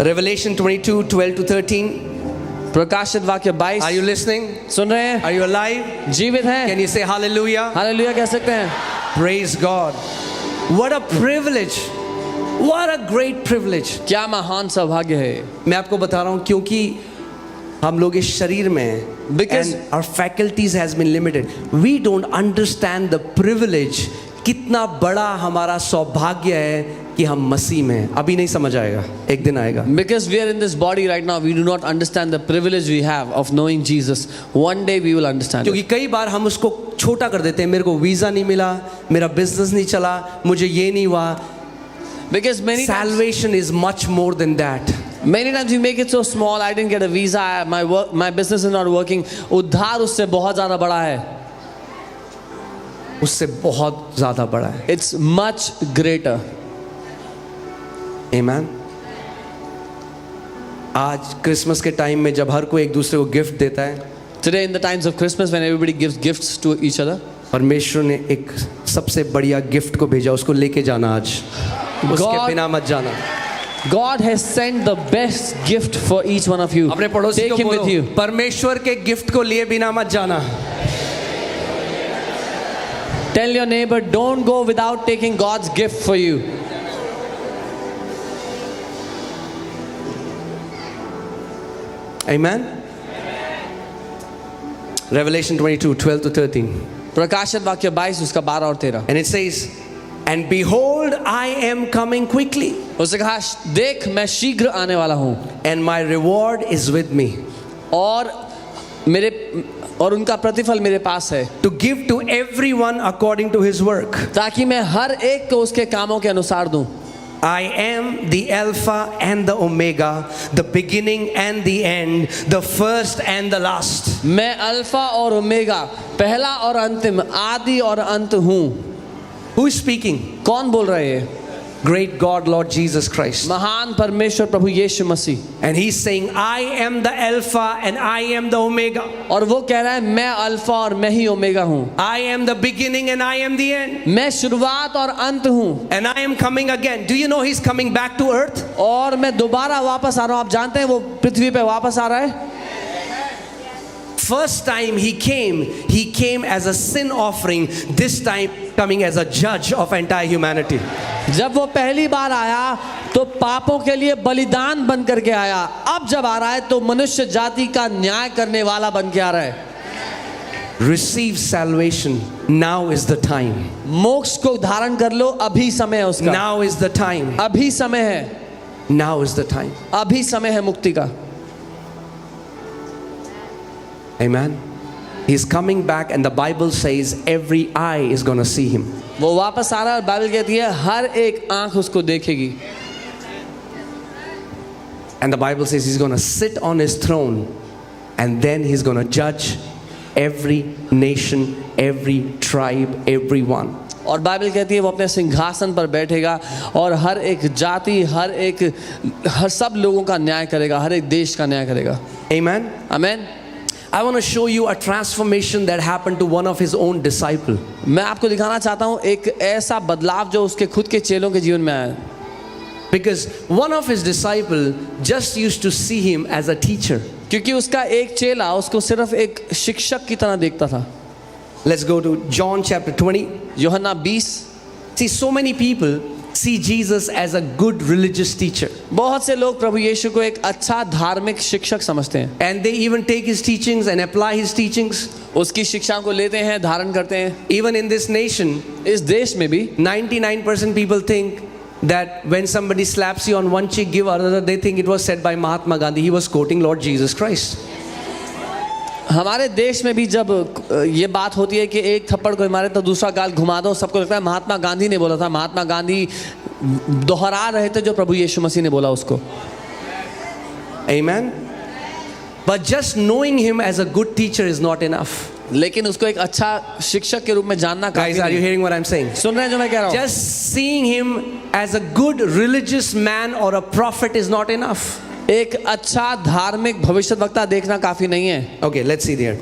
Revelation 22:12 to 13. प्रकाशित वाक्य 22. Are you listening? सुन रहे हैं? Are you alive? जीवित हैं? Can you say hallelujah? Hallelujah कह सकते हैं? Praise God. What a privilege. What a great privilege. क्या महान सौभाग्य है. मैं आपको बता रहा हूं क्योंकि हम लोग इस शरीर में हैं. Because- And our faculties has been limited. We don't understand the privilege. कितना बड़ा हमारा सौभाग्य है कि हम मसीह में हैं. अभी नहीं समझ आएगा, एक दिन आएगा. Because we are in this body right now, we do not understand the privilege we have of knowing Jesus. One day we will understand क्योंकि it. कई बार हम उसको छोटा कर देते हैं. मेरे को वीजा नहीं मिला, मेरा बिजनेस नहीं चला, मुझे ये नहीं हुआ. Because many times Salvation is much more than that. we make it so small. I didn't get a visa. My business is not working. उद्धार उससे बहुत ज़्यादा बड़ा है. उससे बहुत ज्यादा बड़ा है. It's much greater. Amen. आज क्रिसमस के टाइम में जब हर कोई एक दूसरे को गिफ्ट देता है, Today in the times of Christmas when everybody gives gifts to each other, परमेश्वर ने एक सबसे बढ़िया गिफ्ट को भेजा. उसको लेके जाना आज. उसके God- बिना मत जाना. God has sent the best gift for each one of you. अपने पड़ोसी Take को him with you. बोलो, परमेश्वर के गिफ्ट को लिए बिना मत जाना. Tell your neighbor, don't go without taking God's gift for you. Amen. Revelation 22:12 to 13. प्रकाशित वाक्य 22 उसका 12 और 13. And it says, and behold, I am coming quickly, उसने कहा, देख मैं शीघ्र आने वाला हूँ and my reward is with me, और उनका प्रतिफल मेरे पास है, to give to everyone according to his work. ताकि मैं हर एक को उसके कामों के अनुसार दूं. I am the Alpha and the Omega, the beginning and the end, the first and the last. मैं अल्फा और ओमेगा, पहला और अंतिम, आदि और अंत हूँ. Who is speaking? कौन बोल रहे हैं? Great God, Lord Jesus Christ. महान परमेश्वर प्रभु यीशु मसीह. And he's saying, I am the Alpha and I am the Omega. और वो कह रहा है मैं अल्फा और मैं ही ओमेगा हूँ. I am the beginning and I am the end. मैं शुरुआत और अंत हूँ. And I am coming again. Do you know he's coming back to earth? और मैं दोबारा वापस आ रहा हूँ. आप जानते हैं वो पृथ्वी पे वापस आ रहा है. first time he came as a sin offering. This time coming as a judge of entire humanity. जब वो पहली बार आया तो पापों के लिए बलिदान बन करके आया, अब जब आ रहा है तो मनुष्य जाति का न्याय करने वाला बन के आ रहा है। Receive salvation. Now is the time. मोक्ष को धारण कर लो, अभी समय है उसका। Now is the time. अभी समय है, Now is the time. अभी समय है मुक्ति का। Amen. He's coming back and the Bible says every eye is going to see him. वो वापस आ रहा है और बाइबल कहती है हर एक आंख उसको देखेगी। And the Bible says he's going to sit on his throne and then he's going to judge every nation, every tribe, everyone. और बाइबल कहती है वो अपने सिंहासन पर बैठेगा और हर एक जाति, हर सब लोगों का न्याय करेगा, हर एक देश का न्याय करेगा। Amen. आमीन। I want to show you a transformation that happened to one of his own disciple. मैं आपको दिखाना चाहता हूँ एक ऐसा बदलाव जो उसके खुद के चेलों के जीवन में आया। Because one of his disciple just used to see him as a teacher. क्योंकि उसका एक चेला उसको सिर्फ एक शिक्षक की तरह देखता था। Let's go to John chapter 20. यूहन्ना 20। See, so many people see Jesus as a good religious teacher. बहुत से लोग प्रभु यीशु को एक अच्छा धार्मिक शिक्षक समझते हैं। And they even take his teachings and apply his teachings. उसकी शिक्षा को लेते हैं, धारण करते हैं। Even in this nation, इस देश में भी 99% people think that when somebody slaps you on one cheek, give another, they think it was said by Mahatma Gandhi. He was quoting Lord Jesus Christ. हमारे देश में भी जब ये बात होती है कि एक थप्पड़ कोई मारे तो दूसरा गाल घुमा दो, सबको लगता है महात्मा गांधी ने बोला था। महात्मा गांधी दोहरा रहे थे जो प्रभु यीशु मसीह ने बोला उसको। Amen. But just knowing him as a good teacher is not enough. लेकिन उसको एक अच्छा शिक्षक के रूप में जानना काफी Guys, are you नहीं। hearing what I'm saying? सुन रहे हैं जो मैं कह रहा हूँ? Just seeing him as a good religious man or a prophet is not enough. एक अच्छा धार्मिक भविष्यवक्ता देखना काफी नहीं है। Okay, let's see there.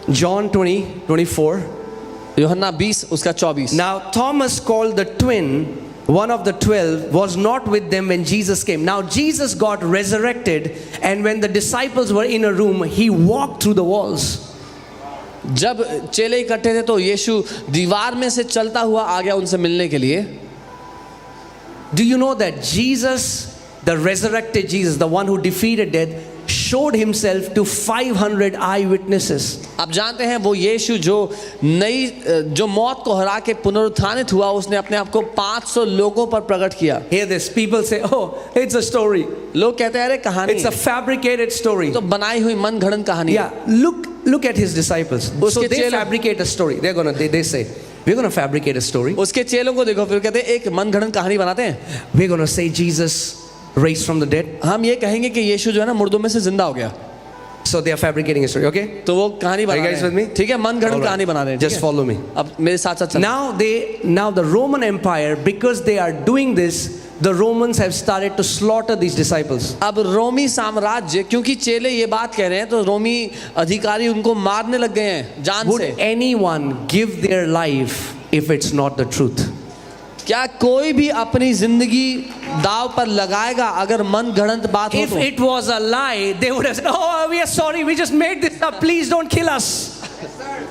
John 20:24. यूहन्ना 20 उसका 24। Now Thomas, called the twin, one of the 12, was not with them when Jesus came. Now Jesus got resurrected, and when the disciples were in a room, he walked through the walls. जब चेले इकट्ठे थे तो यीशु दीवार में से चलता हुआ आ गया उनसे मिलने के लिए। Do you know that Jesus, the resurrected Jesus, the one who defeated death, showed himself to 500 eyewitnesses? आप जानते हैं वो यीशु जो मौत को हरा के पुनरुत्थानित हुआ, उसने अपने आप को 500 लोगों पर प्रकट किया। Hear this, people say, oh, it's a story. लोग कहते हैं अरे कहानी It's a fabricated story. तो बनाई हुई मन घड़न कहानी। Yeah, look at his disciples. So they fabricate a story. They say, we're going to fabricate a story. उसके चेलों को देखो, फिर कहते हैं एक मन घड़न कहानी बनाते हैं। We're going to say Jesus raised from the dead. हम ये कहेंगे कि यीशु जो है ना मुर्दों में से जिंदा हो गया। So they are fabricating a story, okay? तो वो कहानी बना Are you रहे guys with me? हैं। ठीक है, मन घड़न कहानी बना रहे हैं। Just follow me. अब मेरे साथ साथ चलो। Now the Roman Empire, because they are doing this, the Romans have started to slaughter these disciples. अब रोमी साम्राज्य, क्योंकि चेले ये बात कह रहे हैं तो रोमी अधिकारी उनको मारने लग गए हैं जान Would से। anyone give their life if it's not the truth? क्या कोई भी अपनी जिंदगी दाव पर लगाएगा अगर मन घड़ंत बात हो If तो? it was a lie, they would have said, oh, we are sorry, we just made this up, please don't kill us.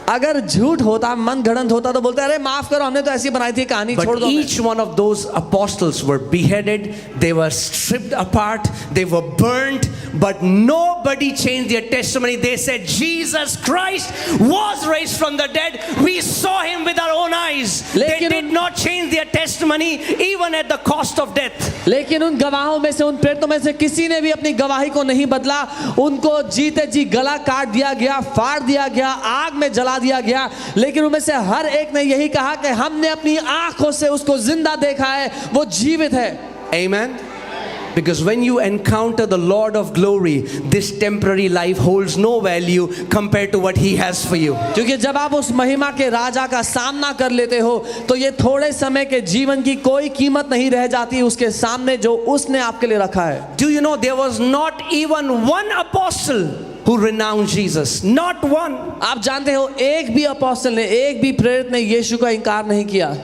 अगर झूठ होता, मन घड़ंत होता तो बोलते अरे माफ करो, हमने तो ऐसी बनाई थी कहानी, छोड़ But दो हमें। each one of those apostles were beheaded, they were stripped apart, they were burnt, but nobody changed their testimony. They said, Jesus Christ was raised from the dead. We saw him with our own eyes. They did not change their testimony even at the cost of death. लेकिन उन गवाहों में से, उन प्रेरितों में से किसी ने भी अपनी गवाही को नहीं बदला। उनको जीते जी गला काट दिया गया, फाड़ दिया गया, आग में जला दिया गया, लेकिन उनमें से हर एक ने यही कहा कि हमने अपनी आंखों से उसको जिंदा देखा है, वो जीवित है। Amen. Because when you encounter the Lord of glory, this temporary life holds no value compared to what he has for you. क्योंकि जब आप उस महिमा के राजा का सामना कर लेते हो तो ये थोड़े समय के जीवन की कोई कीमत नहीं रह जाती उसके सामने जो उसने आपके लिए रखा है। Do you know there was not even one apostle who renounced Jesus? Not one. आप जानते हो एक भी अपोस्टल ने, एक भी प्रेरित ने यीशु का इनकार नहीं किया।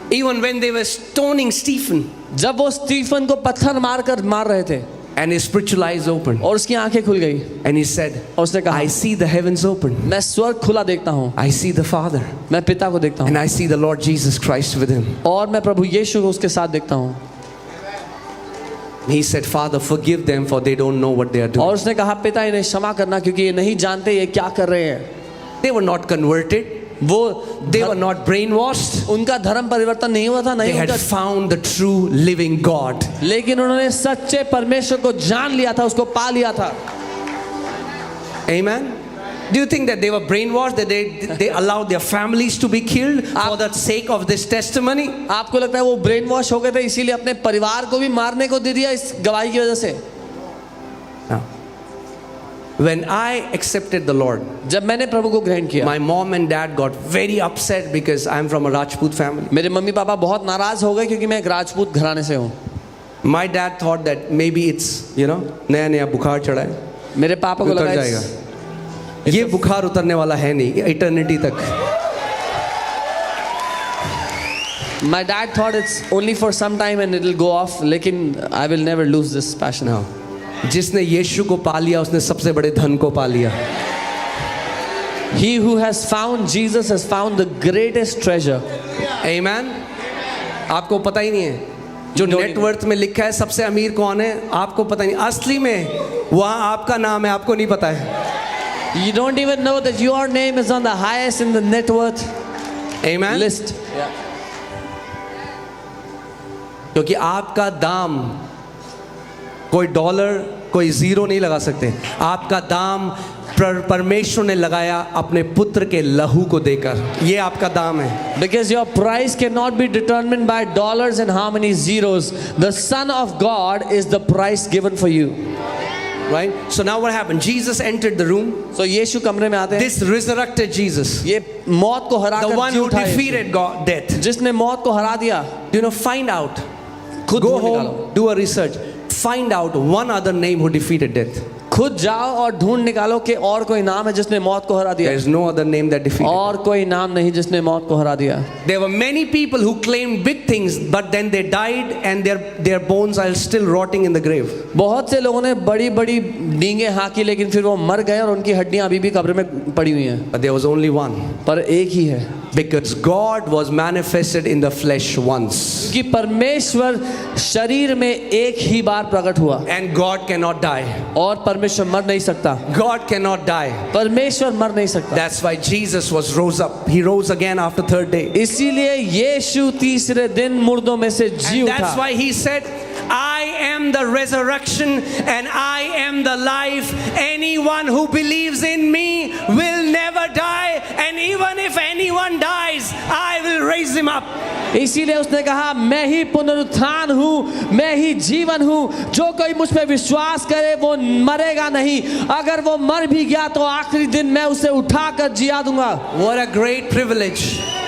Even when they were stoning Stephen, जब वो स्टीफन को पत्थर मार रहे थे, And his spiritual eyes opened. और उसकी आंखें खुल गई And he said, और उसने कहा, I see the heavens open. मैं स्वर्ग खुला देखता हूँ, I see the Father. मैं पिता को देखता हूँ, And I see the Lord Jesus Christ with him. और मैं प्रभु यीशु को उसके साथ देखता हूँ। He said, Father, forgive them for they don't know what they are doing. और उसने कहा, पिता इन्हें क्षमा करना क्योंकि ये नहीं जानते ये क्या कर रहे हैं। They were not converted. They were not brainwashed. उनका धर्म परिवर्तन नहीं हुआ था, They नहीं had उनका, found the true living God. लेकिन उन्होंने सच्चे परमेश्वर को जान लिया था, उसको पा लिया था। Amen. Do you think that they were brainwashed, that they allowed their families to be killed for the sake of this testimony? आपको लगता है वो ब्रेन वॉश हो गए थे इसीलिए अपने परिवार को भी मारने को दे दिया इस गवाही की वजह से? No. When I accepted the Lord, जब मैंने प्रभु को ग्रहण किया, my mom and dad got very upset because I'm from a Rajput family. मेरे मम्मी पापा बहुत नाराज हो गए क्योंकि मैं एक राजपूत घराने से हूँ। My dad thought that maybe it's, नया नया बुखार चढ़ा है, मेरे पापा को उतर लगा जाएगा। ये बुखार उतरने वाला है नहीं, इटर्निटी तक। My dad thought it's only for some time and it'll go off, लेकिन I will never lose this passion. No. जिसने यीशु को पा लिया उसने सबसे बड़े धन को पा लिया। He who has found Jesus has found the greatest treasure. Amen. आपको पता ही नहीं है जो नेटवर्थ में लिखा है सबसे अमीर कौन है, आपको पता नहीं। असली में वहाँ आपका नाम है, आपको नहीं पता है। You don't even know that your name is on the highest in the net worth Amen. list. क्योंकि आपका दाम कोई डॉलर कोई जीरो नहीं लगा सकते। आपका दाम परमेश्वर ने लगाया अपने पुत्र के लहू को देकर। ये आपका दाम है। Because your price cannot be determined by dollars and how many zeros. The Son of God is the price given for you. Right? So now what happened? Jesus entered the room. So यीशु कमरे में आते हैं। This resurrected Jesus, ये मौत को हरा the कर one ji who उठा है defeated God, death. जिसने मौत को हरा दिया। Find out. खुद Go ढूंढ home, निकालो। do a research. Find out one other name who defeated death. खुद जाओ और ढूंढ निकालो कि और कोई नाम है जिसने मौत को हरा दिया। There is no other name that defeated. और कोई नाम नहीं जिसने मौत को हरा दिया। There were many people who claimed big things, but then they died and their bones are still rotting in the grave. बहुत से लोगों ने बड़ी बड़ी डींगे हाँकी लेकिन फिर वो मर गए और उनकी हड्डियां अभी भी कब्र में पड़ी हुई हैं। But there was only one. पर एक ही है। Because God was manifested in the flesh once. कि परमेश्वर शरीर में एक ही बार प्रकट हुआ। And God cannot die. और परमेश्वर मर नहीं सकता। God cannot die. परमेश्वर मर नहीं सकता। That's why Jesus was rose up. He rose again after third day. इसीलिए यीशु तीसरे दिन मुर्दों में से जी And उठा। that's why he said, I am the resurrection and I am the life. Anyone who believes in me will never die, and even if anyone dies, I will raise him up. इसीलिए उसने कहा, मैं ही पुनरुत्थान हूँ, मैं ही जीवन हूँ, जो कोई मुझ पे विश्वास करे वो मरेगा नहीं, अगर वो मर भी गया तो आखिरी दिन मैं उसे उठाकर जिया दूंगा। What a great privilege.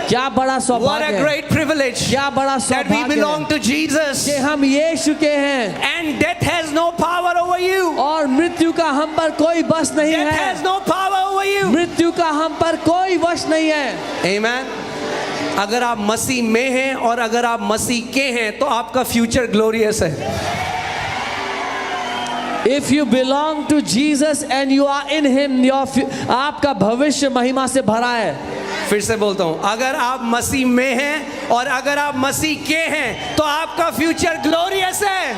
क्या बड़ा What सौभाग्य a है, great privilege क्या बड़ा that we सौभाग्य belong है to Jesus. कि हम यीशु के हैं And death has no power over you. और मृत्यु का हम पर कोई बस नहीं Death है। has no power over you. मृत्यु का हम पर कोई वश नहीं है। Amen. अगर आप मसीह में हैं और अगर आप मसीह के हैं तो आपका फ्यूचर ग्लोरियस है। If you belong to Jesus and you are in Him, आपका भविष्य महिमा से भरा है। फिर से बोलता हूं, अगर आप मसीह में हैं और अगर आप मसीह के हैं तो आपका फ्यूचर ग्लोरियस है।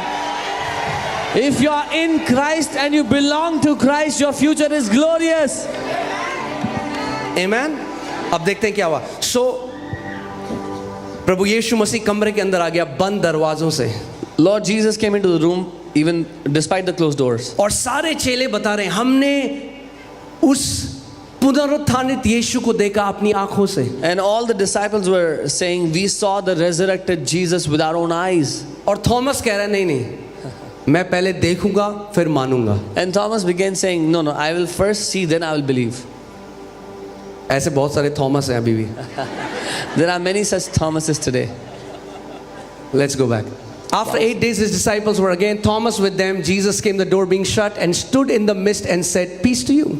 If you are in Christ and you belong to Christ, your future is glorious. Amen. अब देखते हैं क्या हुआ। प्रभु यीशु मसीह कमरे के अंदर आ गया बंद दरवाजों से। Lord Jesus came into the room even despite the closed doors. और सारे चेले बता रहे हैं, हमने उस पुनरुत्थानित यीशु को देखा अपनी आंखों से। And all the disciples were saying, we saw the resurrected Jesus with our own eyes. और थॉमस कह रहा है, नहीं, मैं पहले देखूंगा फिर मानूंगा। And Thomas began saying, no, I will first see, then I will believe. ऐसे बहुत सारे थॉमस हैं अभी भी। There are many such Thomases today. Let's go back. After 8 days, his disciples were again, Thomas with them. Jesus came, the door being shut, and stood in the midst and said, peace to you.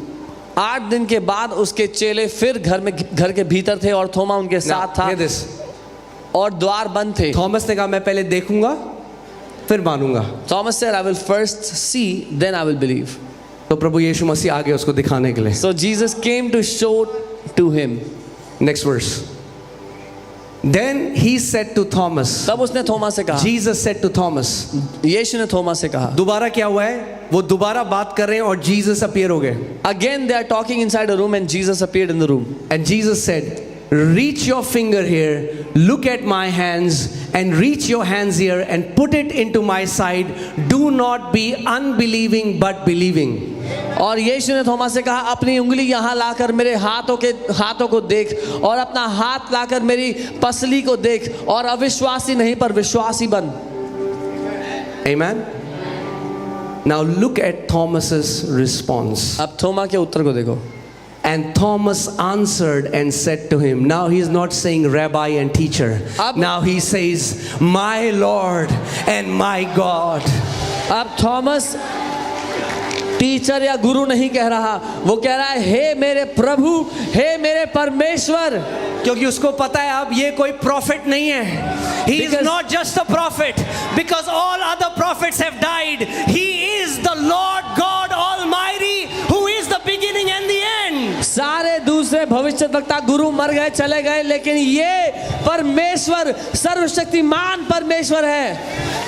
8 दिन के बाद उसके चेले फिर घर के भीतर थे और थोमा उनके साथ था Hear this. और द्वार बंद थे। थॉमस ने कहा, मैं पहले देखूंगा फिर मानूंगा। Thomas said, I will first see, then I will believe. तो प्रभु यीशु मसीह आ गए उसको दिखाने के लिए। So Jesus came to show to him. Next verse. Then he said to Thomas, तब उसने थोमा से कहा, Jesus said to Thomas, यीशु ने थोमा से कहा. दोबारा क्या हुआ है? वो दोबारा बात कर रहे हैं और जीसस अपीयर हो गए। Again they are talking inside a room and Jesus appeared in the room. And Jesus said, reach your finger here, look at my hands, and reach your hands here and put it into my side. Do not be unbelieving but believing. और यीशु ने थोमा से कहा, अपनी उंगली यहाँ लाकर मेरे हाथों को देख और अपना हाथ लाकर मेरी पसली को देख और अविश्वासी नहीं पर विश्वासी बन. Amen. Now look at Thomas's response. अब थोमा के उत्तर को देखो. And Thomas answered and said to him, now he is not saying rabbi and teacher. Now he says, my Lord and my God. अब थॉमस टीचर या गुरु नहीं कह रहा, वो कह रहा है, हे मेरे प्रभु, हे मेरे परमेश्वर. क्योंकि उसको पता है अब ये कोई प्रॉफिट नहीं है. He is not just a prophet because all other prophets have died. He is the Lord God Almighty who is the beginning and the end. सारे दूसरे भविष्यद्वक्ता गुरु मर गए, चले गए, लेकिन ये परमेश्वर सर्वशक्तिमान परमेश्वर है.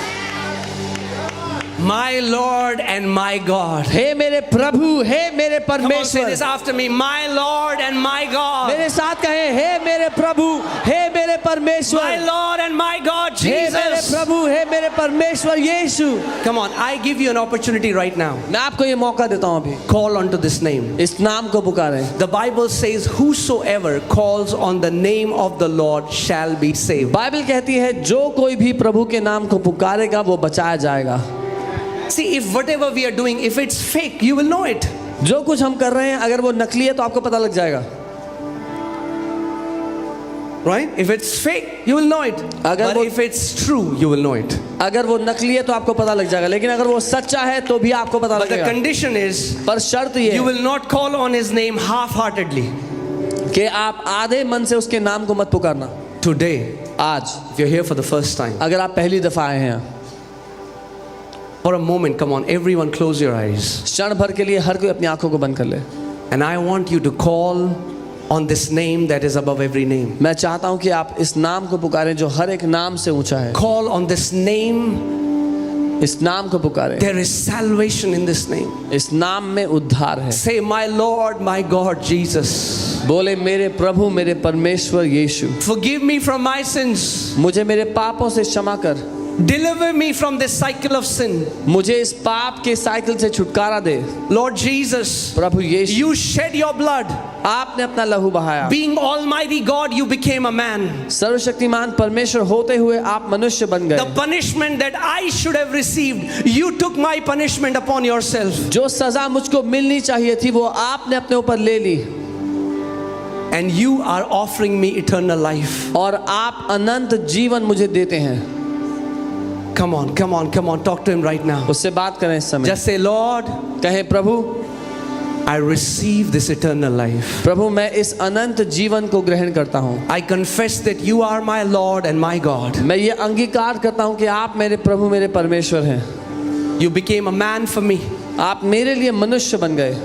My Lord and my God. हे मेरे प्रभु, हे मेरे Come on, say परमेश्वर. this after me. My Lord and my God. मेरे साथ कहे, हे मेरे प्रभु, हे मेरे परमेश्वर. My Lord and my God, हे मेरे Jesus. प्रभु, हे मेरे परमेश्वर यीशु. Come on, I give you an opportunity right now. मैं आपको ये मौका देता हूँ अभी. Call onto this name. इस नाम को पुकारें. The Bible says, whosoever calls on the name of the Lord shall be saved. Bible कहती है, जो कोई भी प्रभु के नाम को पुकारेगा वो बचाया जाएगा. See, if whatever we are doing, if it's fake, you will know it. जो कुछ हम कर रहे हैं अगर वो नकली है तो आपको पता लग जाएगा. Right? If it's fake, you will know it. But if it's true, you will know it. अगर वो नकली है तो आपको पता लग जाएगा, लेकिन अगर वो सच्चा है तो भी आपको पता But the लगेगा. condition is, पर शर्त ये you है will not call on his name half-heartedly. कि आप आधे मन से उसके नाम को मत पुकारना. Today, आज if you're here for the first time, अगर आप पहली दफा आए हैं, for a moment, come on, everyone close your eyes. क्षण भर के लिए हर कोई अपनी आंखों को बंद कर ले. And I want you to call on this name that is above every name. मैं चाहता हूं कि आप इस नाम को पुकारें जो हर एक नाम से ऊंचा है. Call on this name. इस नाम को पुकारें. There is salvation in this name. इस नाम में उद्धार है. Say, my Lord, my God, Jesus. बोले, मेरे प्रभु, मेरे परमेश्वर यीशु, Forgive me from my sins. मुझे मेरे पापों से क्षमा कर. Deliver me from this cycle of sin. मुझे इस पाप के साइकिल से छुटकारा दे. Lord Jesus, Prabhu Yeshu, you shed your blood. आपने अपना लहू बहाया. Being Almighty God, you became a man. सर्वशक्तिमान परमेश्वर होते हुए आप मनुष्य बन The गए. punishment that I should have received, you took my punishment upon yourself. जो सजा मुझको मिलनी चाहिए थी वो आपने अपने ऊपर ले ली. And you are offering me eternal life. और आप अनंत जीवन मुझे देते हैं. Come on, come on, come on. Talk to him right now. उससे बात करें इस समय. Just say, Lord, कहे, प्रभु, I receive this eternal life. प्रभु मैं इस अनंत जीवन को ग्रहण करता हूँ. I confess that you are my Lord and my God. मैं ये अंगीकार करता हूँ कि आप मेरे प्रभु, मेरे परमेश्वर हैं. You became a man for me. आप मेरे लिए मनुष्य बन गए.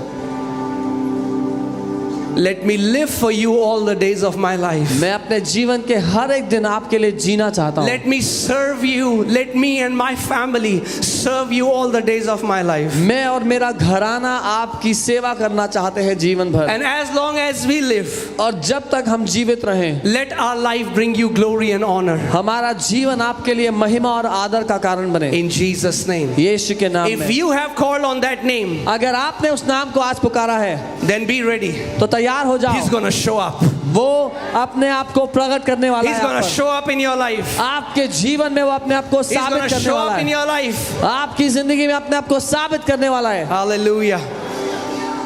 Let me live for you all the days of my life. मैं अपने जीवन के हर एक दिन आपके लिए जीना चाहता हूँ. Let me serve you. Let me and my family serve you all the days of my life. मैं और मेरा घराना आपकी सेवा करना चाहते हैं जीवन भर. And as long as we live, और जब तक हम जीवित रहें, let our life bring you glory and honor. हमारा जीवन आपके लिए महिमा और आदर का कारण बने. In Jesus' name. यीशु के नाम If में. you have called on that name, अगर आपने उस नाम को आज पुकारा है then be ready. तो तैयार हो जाओ. He's going to show up. वो अपने आप को प्रकट करने वाला He's है. going आप to पर. show up in your life. आपके जीवन में वो अपने आप को He's going साबित to करने show वाला up in है. your life. आपकी जिंदगी में अपने आप को साबित करने वाला है. Hallelujah.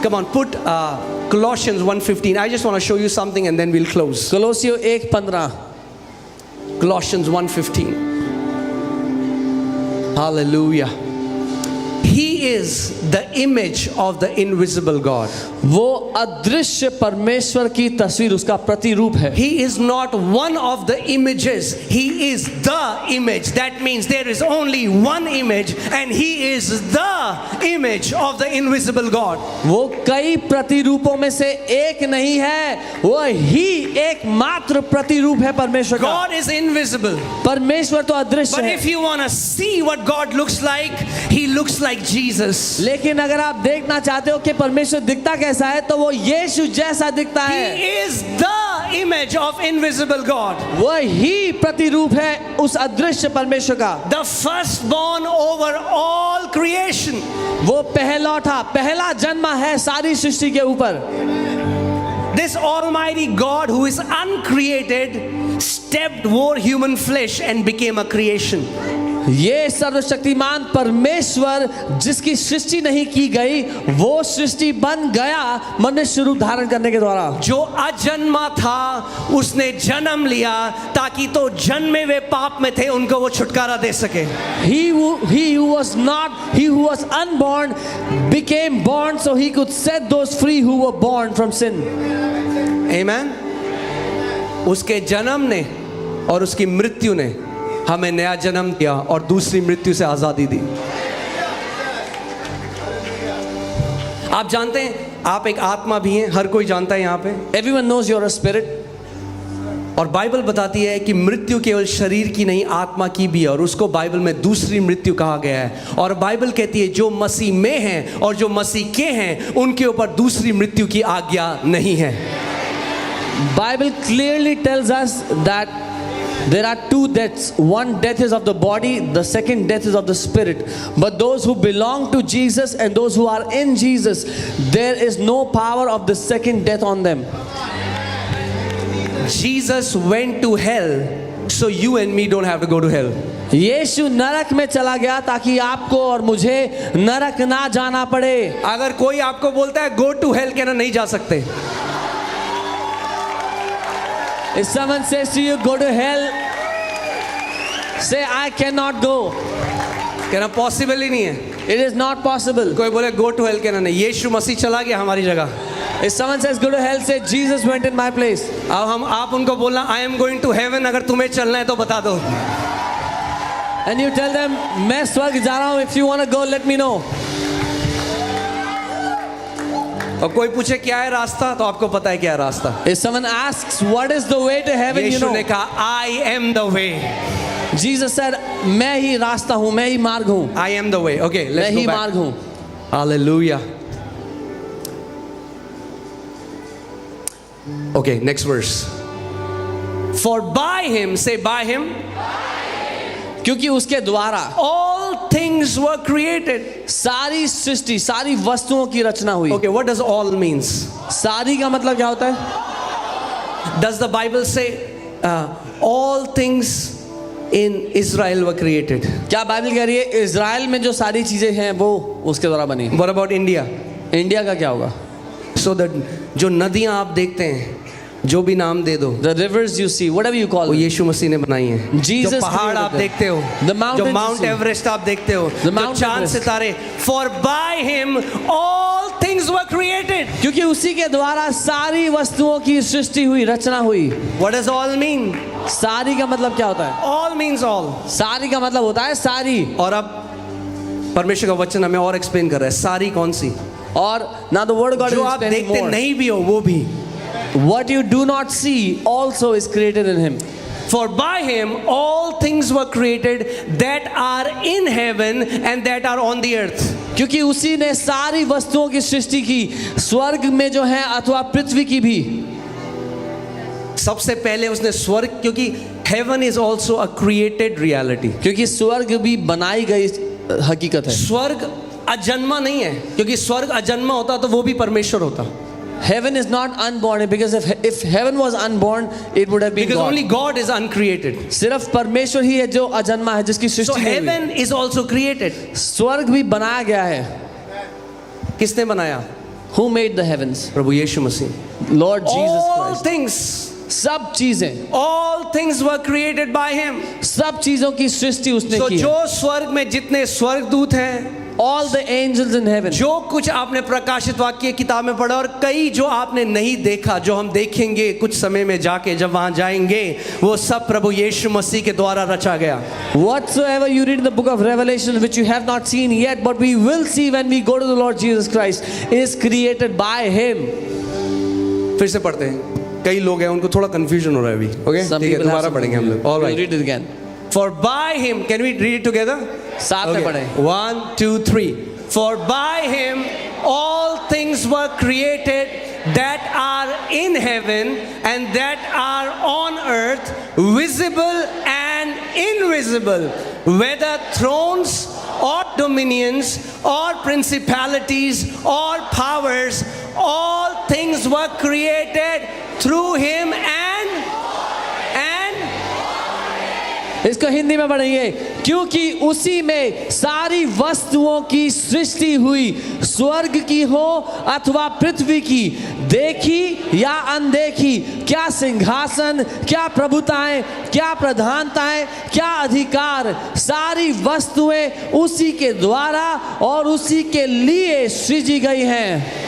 Come on, put Colossians 1:15. I just want to show you something and then we'll close. कोलोसियों 1:15. Colossians 1:15. Hallelujah. He is the image of the invisible God. वो अदृश्य परमेश्वर की तस्वीर, उसका प्रतिरूप है। He is not one of the images. He is the image. That means there is only one image, and he is the image of the invisible God. वो कई प्रतिरूपों में से एक नहीं है, वो ही एकमात्र प्रतिरूप है परमेश्वर का। God is invisible. परमेश्वर तो अदृश्य But है, if you want to see what God looks like, he looks like Jesus. लेकिन अगर आप देखना चाहते हो कि परमेश्वर दिखता कैसा है, तो वो यीशु जैसा दिखता है। He is the image of invisible God. वो ही प्रतिरूप है उस अदृश्य परमेश्वर का। The firstborn over all creation. वो पहलौठा, पहला जन्मा है सारी सृष्टि के ऊपर। This almighty God who is uncreated stepped wore human flesh and became a creation. ये सर्वशक्तिमान परमेश्वर जिसकी सृष्टि नहीं की गई, वो सृष्टि बन गया मनुष्य रूप धारण करने के द्वारा। जो अजन्मा था उसने जन्म लिया ताकि तो जन्मे वे पाप में थे उनको वो छुटकारा दे सके। He who was unborn became born so he could set those free who were born from sin. Amen. उसके जन्म ने और उसकी मृत्यु ने हमें नया जन्म दिया और दूसरी मृत्यु से आजादी दी। आप जानते हैं आप एक आत्मा भी हैं, हर कोई जानता है यहाँ पे। Everyone knows you're a spirit. और बाइबल बताती है कि मृत्यु केवल शरीर की नहीं आत्मा की भी है, और उसको बाइबल में दूसरी मृत्यु कहा गया है। और बाइबल कहती है जो मसीह में हैं और जो मसीह के हैं उनके ऊपर दूसरी मृत्यु की आज्ञा नहीं है। Bible clearly tells us that there are two deaths. One death is of the body, the second death is of the spirit. But those who belong to Jesus and those who are in Jesus, there is no power of the second death on them. Jesus went to hell so you and me don't have to go to hell. यीशु नरक में चला गया ताकि आपको और मुझे नरक ना जाना पड़े। अगर कोई आपको बोलता है गो टू हेल, कहना नहीं जा सकते। If someone says to you, go to hell, say, I cannot go. कहना पॉसिबल ही नहीं है। It is not possible. कोई बोले गो टू हेल, कहना नहीं, यीशु मसीह चला गया हमारी जगह। If someone says, go to hell, say, Jesus went in my place. अब आप उनको बोलना I am going to heaven, अगर तुम्हें चलना है तो बता दो। And you tell them, मैं स्वर्ग जा रहा हूँ, if you want to go, let me know. और कोई पूछे क्या है रास्ता, तो आपको पता है क्या है रास्ता। If someone asks, what is the way to heaven, you Yeshu know. ने कहा I am the way. Jesus said, मैं ही रास्ता हूँ, मैं ही मार्ग हूँ, I am the way. Okay, मैं लेट्स ही गो मार्ग बैक। हूँ। Hallelujah. Okay, next verse. For by him, say by him, क्योंकि उसके द्वारा all things were created. सारी सृष्टि, सारी वस्तुओं की रचना हुई। Okay, what does all means? सारी का मतलब क्या होता है? Does the Bible say all things in Israel were created? क्या बाइबल कह रही है इज़राइल में जो सारी चीजें हैं वो उसके द्वारा बनी? What about India? इंडिया का क्या होगा? So that जो नदियां आप देखते हैं, जो भी नाम दे दो, The rivers you see, whatever you call वो them. यीशु मसीह ने बनाई हैं। Jesus जो पहाड़ आप created them. देखते हो, The mountains जो you माउंट see. एवरेस्ट आप देखते हो, The जो Mount चांद Everest. सितारे, for by him all things were created. क्योंकि उसी के द्वारा सारी वस्तुओं की सृष्टि हुई, रचना हुई। What does all mean? सारी का मतलब क्या होता है? All means all. सारी का मतलब होता है सारी। और अब परमेश्वर का वचन हमें और एक्सप्लेन कर रहा है सारी कौन सी। और now the word of God is जो आप explaining देखते more. नहीं भी हो वो भी। What you do not see also is created in him. For by him all things were created that are in heaven and that are on the earth. क्योंकि उसी ने सारी वस्तुओं की सृष्टि की, स्वर्ग में जो है अथवा पृथ्वी की भी। सबसे पहले उसने स्वर्ग, क्योंकि heaven is also a created reality. क्योंकि स्वर्ग भी बनाई गई हकीकत है। स्वर्ग अजन्मा नहीं है, क्योंकि स्वर्ग अजन्मा होता तो वो भी परमेश्वर होता। Heaven is not unborn because if heaven was unborn, it would have been Because God. only God is uncreated. सिर्फ परमेश्वर ही है जो अजन्मा है, जिसकी So सृष्टि नहीं हुई। heaven is also created. स्वर्ग भी बनाया गया है। किसने बनाया? Who made the heavens? Prabhu Yeshu Masih. Lord Jesus All Christ. things, सब चीजें, all things were created by him. सब चीजों की सृष्टि उसने तो की है। जो स्वर्ग में जितने स्वर्गदूत हैं, all the angels in heaven. जो कुछ आपने प्रकाशित वाक्य किताब में पढ़ा और कई जो आपने नहीं देखा, जो हम देखेंगे कुछ समय में जाके जब वहां जाएंगे, वो सब प्रभु यीशु मसीह के द्वारा रचा गया। Whatsoever you read in the book of Revelation, which you have not seen yet, but we will see when we go to the Lord Jesus Christ, is created by Him. फिर से पढ़ते हैं, कई लोग हैं उनको थोड़ा कंफ्यूजन हो रहा है अभी। ओके, Some ठीक है, people have दोबारा some पढ़ेंगे हम लोग। All We'll right. read it again. For by him, can we read it together? साथ में पढ़ें। 1, 2, 3. For by him all things were created that are in heaven and that are on earth, visible and invisible, whether thrones or dominions or principalities or powers, all things were created through him and इसको हिंदी में पढ़ेंगे। क्योंकि उसी में सारी वस्तुओं की सृष्टि हुई, स्वर्ग की हो अथवा पृथ्वी की, देखी या अनदेखी, क्या सिंहासन, क्या प्रभुताएं, क्या प्रधानताएं, क्या अधिकार, सारी वस्तुएं उसी के द्वारा और उसी के लिए सृजी गई हैं।